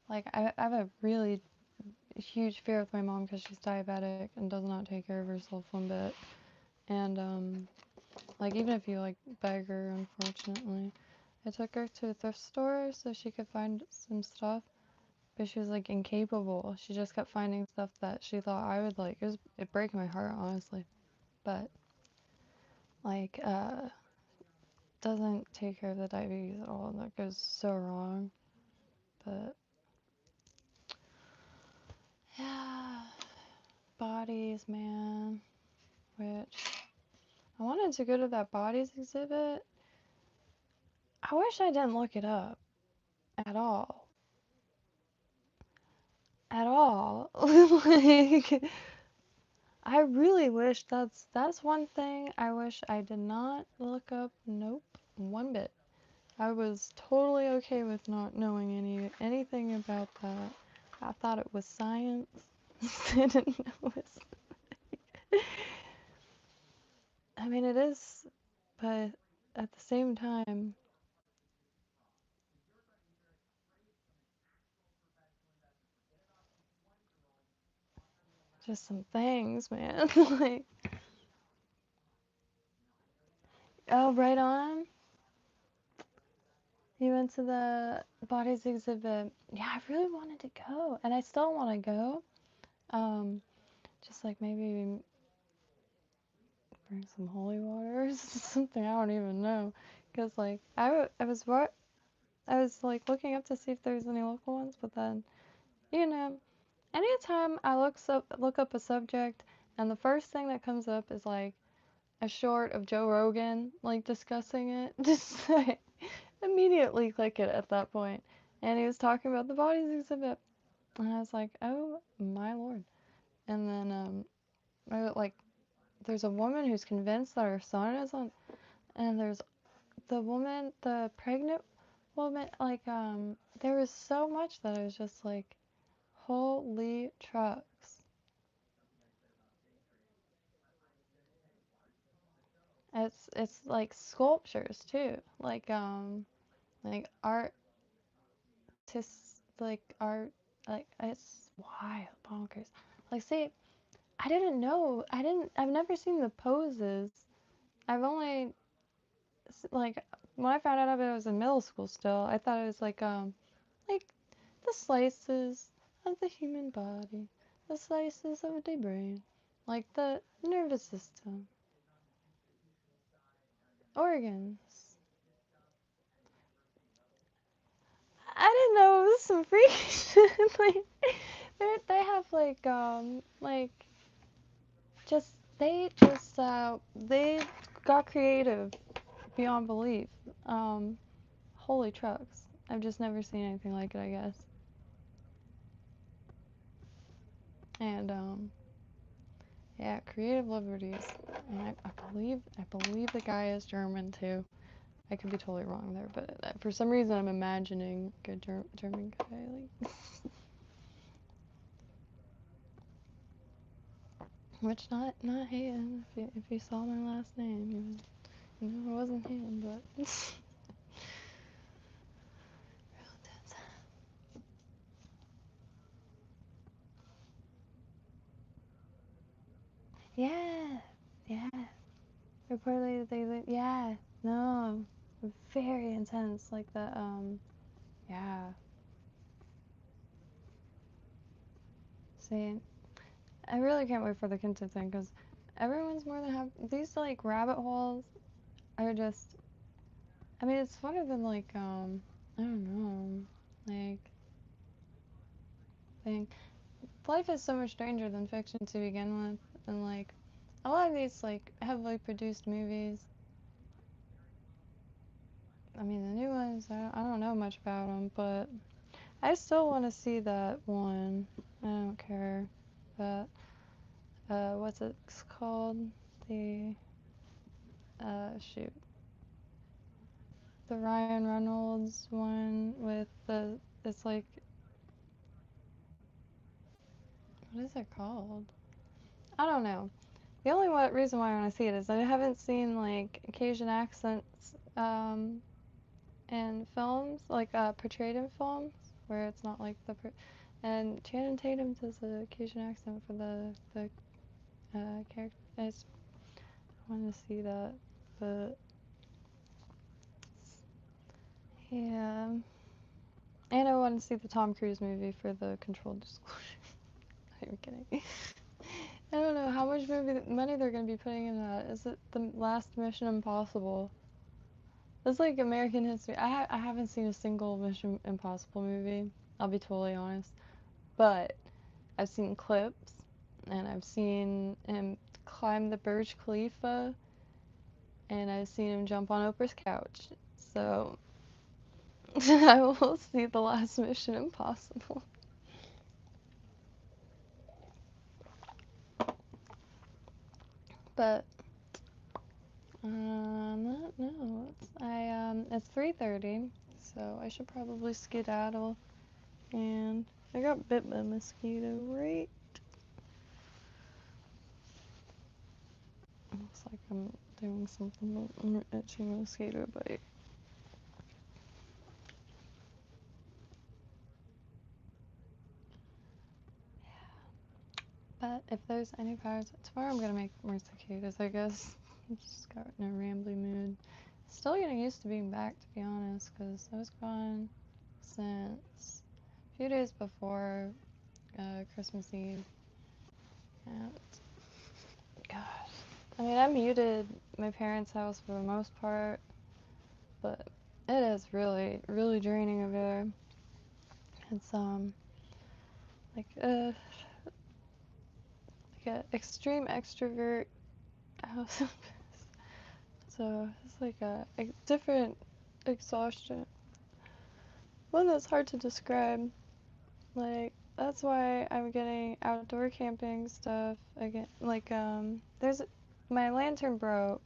Like I have a really huge fear with my mom because she's diabetic and does not take care of herself one bit. And like even if you like beg her, unfortunately, I took her to a thrift store so she could find some stuff, but she was like incapable. She just kept finding stuff that she thought I would like. It break my heart, honestly, but like doesn't take care of the diabetes at all, and that goes so wrong. But yeah, bodies, man. Which I wanted to go to that bodies exhibit. I wish I didn't look it up at all. At all. Like I really wish that's one thing I wish I did not look up. Nope, one bit. I was totally okay with not knowing anything about that. I thought it was science. I didn't know it was. I mean, it is, but at the same time, just some things, man. Like, oh, right on. You went to the bodies exhibit. Yeah, I really wanted to go, and I still want to go. Just like maybe bring some holy water or something. I don't even know, cause like I was like looking up to see if there's any local ones, but then you know, anytime I look up a subject, and the first thing that comes up is like a short of Joe Rogan like discussing it, just like, immediately click it at that point. And he was talking about the bodies exhibit, and I was like, oh my lord. And then like there's a woman who's convinced that her son is on, and there's the pregnant woman, like there was so much that I was just like, holy trucks. It's like sculptures too, like art, art, like it's wild, bonkers. Like, see, I've never seen the poses. I've only, like, when I found out about it, I was in middle school still. I thought it was like the slices of the human body, the slices of the brain, like the nervous system, organs. I didn't know it was some freak shit. Like, they have like just they got creative beyond belief. Um, Holy trucks. I've just never seen anything like it, I guess. And yeah, creative liberties. And I believe the guy is German too. I could be totally wrong there, but for some reason I'm imagining a German guy. Like, which not hating. If you saw my last name, you know it wasn't him, but. Yeah, yeah. Reportedly, yeah, no, very intense. Like yeah. See, I really can't wait for the Kynto thing, because everyone's more than happy. These, like, rabbit holes are just, I mean, it's funner than, like, I don't know, like, thing. Life is so much stranger than fiction to begin with, and, like, a lot of these, like, heavily produced movies, I mean, the new ones, I don't know much about them, but I still want to see that one. I don't care. But, what's it called? The, shoot. The Ryan Reynolds one with it's like, what is it called? I don't know. The only reason why I want to see it is I haven't seen, like, Cajun accents, in films, like, portrayed in films, where it's not like and Channing Tatum does a Cajun accent for the character. I just want to see that, but yeah. And I want to see the Tom Cruise movie for the controlled disclosure. Not even kidding. I don't know how much money they're gonna be putting in that. Is it the last Mission Impossible? It's like American history. I haven't seen a single Mission Impossible movie. I'll be totally honest. But I've seen clips, and I've seen him climb the Burj Khalifa, and I've seen him jump on Oprah's couch. So I will see the last Mission Impossible. But no, it's 3:30, so I should probably skedaddle. And I got bit by a mosquito, right? Looks like I'm doing something with an itchy mosquito bite. But if there's any pirates, tomorrow I'm gonna make more cicadas, I guess. I just got in a rambly mood. Still getting used to being back, to be honest, because I was gone since a few days before Christmas Eve. And gosh, I mean, I muted my parents' house for the most part, but it is really, really draining over there. It's like like an extreme extrovert house. So it's like a different exhaustion. One that's hard to describe. Like, that's why I'm getting outdoor camping stuff again. Like, there's my lantern broke,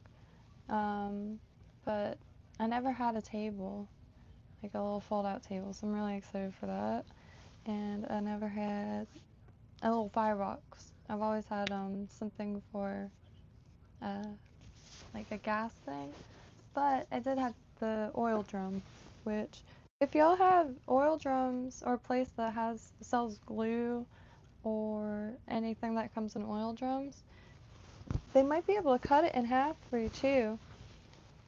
but I never had a table, like a little fold-out table, so I'm really excited for that. And I never had a little firebox. I've always had something for like a gas thing, but I did have the oil drum, which if y'all have oil drums or a place that sells glue or anything that comes in oil drums, they might be able to cut it in half for you too.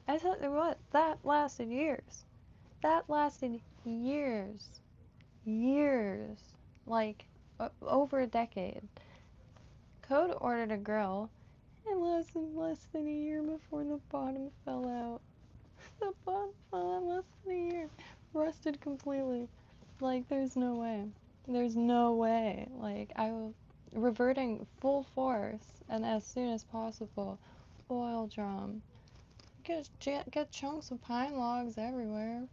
I tell you what, that lasted years. That lasted years. Years. Like, over a decade. Code ordered a grill, and less than a year before the bottom fell out. The bottom fell out less than a year. Rusted completely. Like, there's no way. There's no way. Like, I was reverting full force, and as soon as possible, oil drum. Get chunks of pine logs everywhere.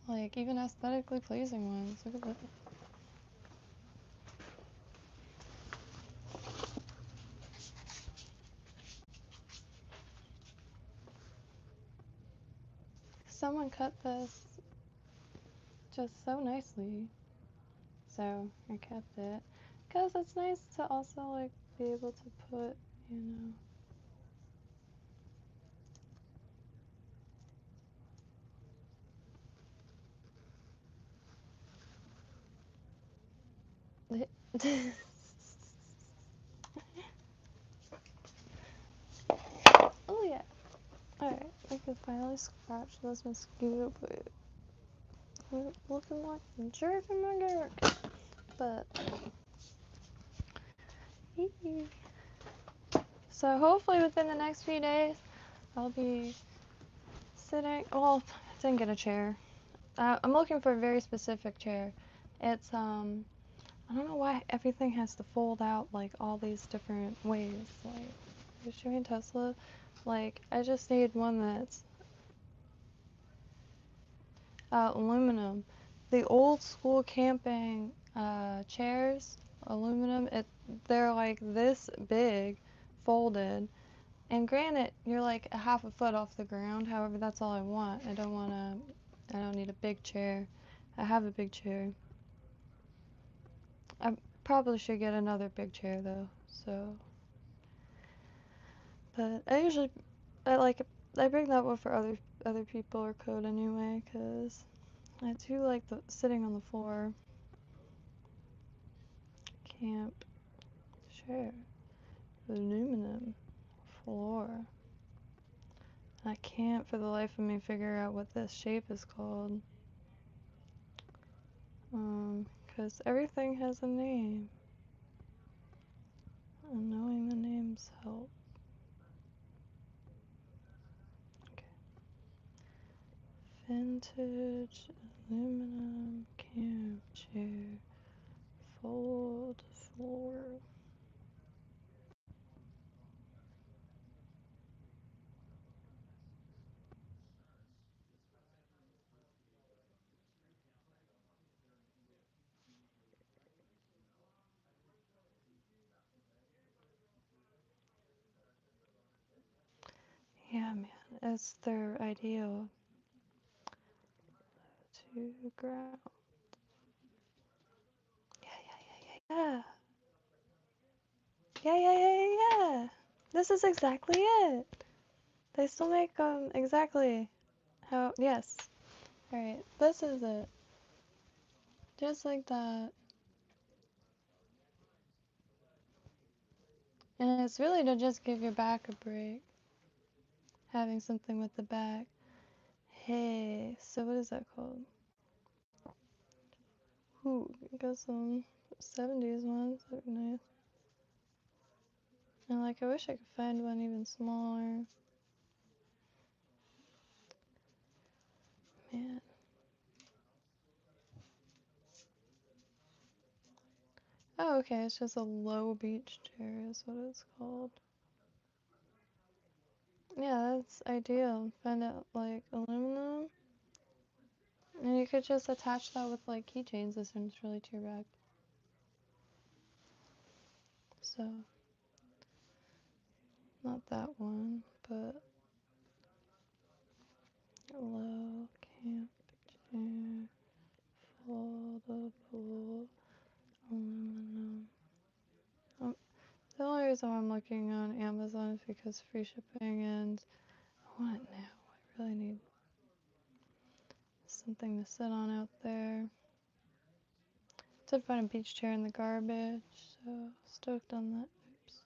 Like, even aesthetically pleasing ones. Look at that. Someone cut this just so nicely. So, I kept it. Because it's nice to also, like, be able to put, you know, oh yeah. Alright, I can finally scratch this mosquito bite. Looking like a jerk in my dark. But so hopefully within the next few days I'll be sitting, well, I didn't get a chair. I'm looking for a very specific chair. It's I don't know why everything has to fold out like all these different ways. Like, you're showing Tesla. Like, I just need one that's aluminum. The old school camping chairs, aluminum. They're like this big, folded. And granted, you're like a half a foot off the ground. However, that's all I want. I don't need a big chair. I have a big chair. I probably should get another big chair though. So, but I bring that one for other people or code anyway, 'cause I do like the sitting on the floor. Camp chair, aluminum floor. I can't for the life of me figure out what this shape is called. 'Cause everything has a name. And knowing the names help. Okay. Vintage aluminum camp chair. Fold floor. Yeah, man, it's their ideal to ground. Yeah. Yeah. This is exactly it. They still make exactly how. Yes. All right. This is it. Just like that. And it's really to just give your back a break. Having something with the back. Hey, so what is that called? Ooh, got some 70s ones. Look nice. And like, I wish I could find one even smaller. Man. Oh, okay, it's just a low beach chair is what it's called. Yeah, that's ideal. Find out like aluminum. And you could just attach that with like keychains essentially to your bag. So, not that one, but low camp chair, foldable aluminum. The only reason why I'm looking on Amazon is because free shipping, and I want it now. I really need something to sit on out there. Did find a beach chair in the garbage, so stoked on that. Oops.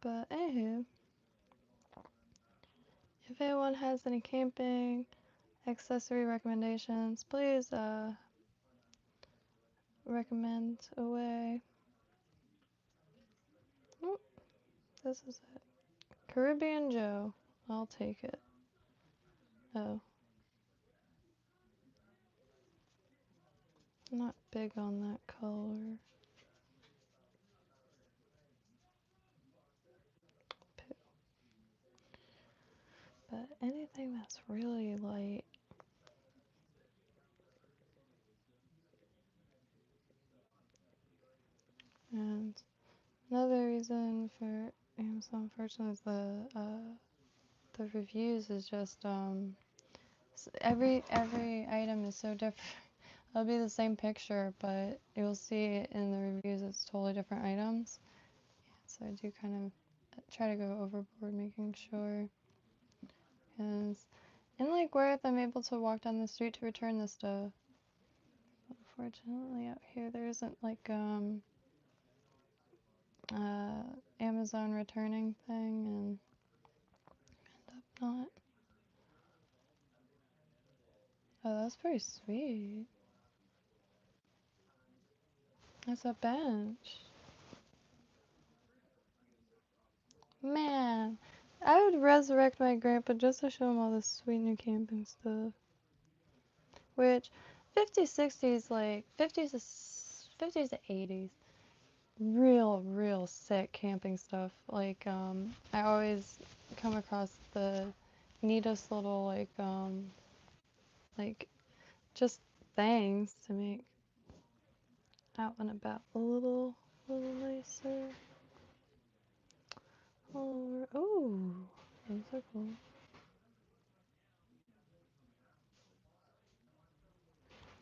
But anywho, if anyone has any camping accessory recommendations, please recommend away. Oh, this is it. Caribbean Joe. I'll take it. Oh. I'm not big on that color. Poo. But anything that's really light. And another reason for Amazon, unfortunately, is the reviews is just every item is so different. It'll be the same picture, but you'll see in the reviews it's totally different items. So I do kind of try to go overboard making sure. Because in Lake Worth, I'm able to walk down the street to return the stuff. Unfortunately, out here there isn't like Amazon returning thing, and end up not. Oh, that's pretty sweet. That's a bench. Man, I would resurrect my grandpa just to show him all this sweet new camping stuff. Which 50s, 60s, like 50s to 80s, real sick camping stuff. Like I always come across the neatest little like just things to make out and about a little nicer. Oh, those are cool.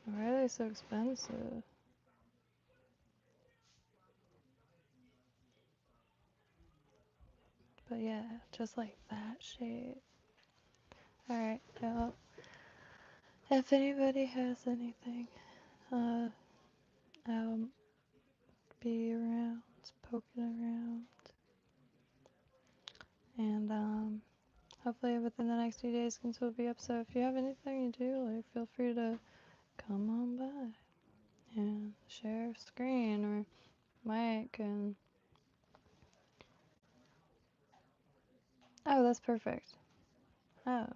Why are they so expensive? But yeah, just like that shape. Alright, well, if anybody has anything, I'll be around, poking around. And hopefully within the next few days Kynto will be up. So if you have anything you do, like, feel free to come on by and share screen or mic and... Oh, that's perfect. Oh.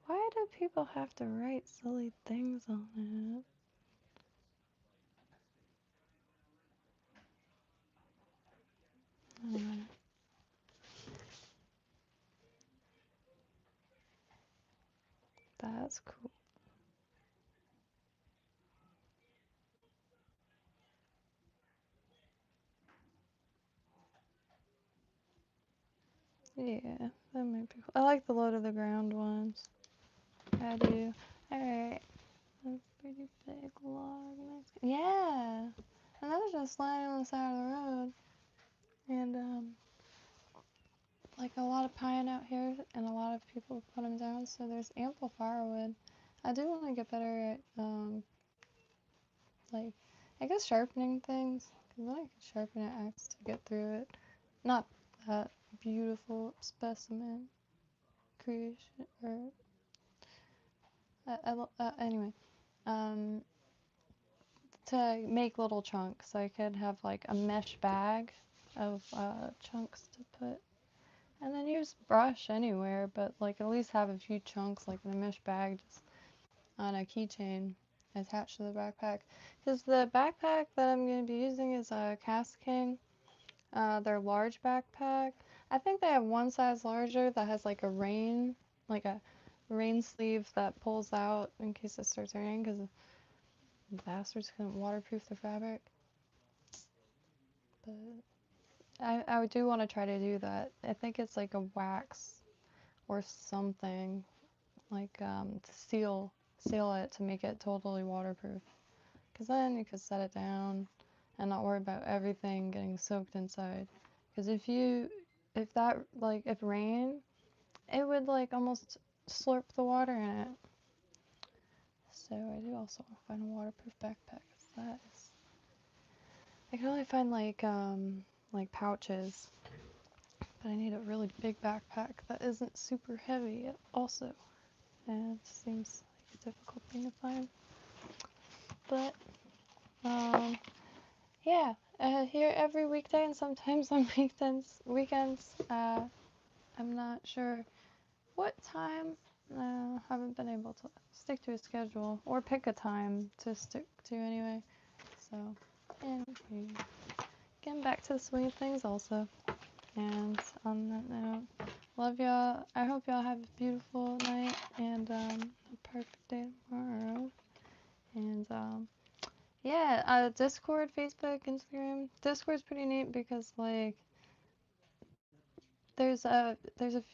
Why do people have to write silly things on it? I don't know. That's cool. Yeah, that might be cool. I like the low to the ground ones. I do. Alright. That's pretty big log. Yeah! And that was just lying on the side of the road. And, like a lot of pine out here, and a lot of people put them down, so there's ample firewood. I do want to get better at, like, I guess sharpening things, because then I can sharpen an axe to get through it. Not that beautiful specimen creation, or, anyway, to make little chunks, so I could have, like, a mesh bag of, chunks to put. And then use brush anywhere, but like at least have a few chunks like in a mesh bag just on a keychain attached to the backpack. Because the backpack that I'm going to be using is a Cast King, their large backpack. I think they have one size larger that has like a rain sleeve that pulls out in case it starts raining, because bastards couldn't waterproof the fabric. But I do want to try to do that. I think it's like a wax or something, like to seal it to make it totally waterproof. Because then you could set it down and not worry about everything getting soaked inside. Because if rain, it would like almost slurp the water in it. So I do also want to find a waterproof backpack. I can only find like pouches, but I need a really big backpack that isn't super heavy also. And it seems like a difficult thing to find. But yeah, here every weekday and sometimes on weekends. I'm not sure what time. Haven't been able to stick to a schedule or pick a time to stick to anyway. So, and getting back to the swing of things also. And on that note, love y'all. I hope y'all have a beautiful night and a perfect day tomorrow. And yeah, Discord, Facebook, Instagram. Discord's pretty neat because like there's a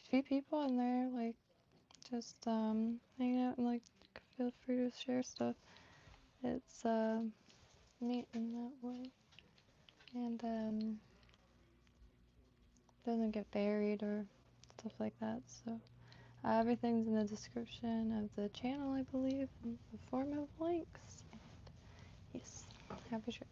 few people in there like just hanging out and like feel free to share stuff. It's neat in that way. And doesn't get buried or stuff like that. So everything's in the description of the channel, I believe, in the form of links. And yes, have a trip.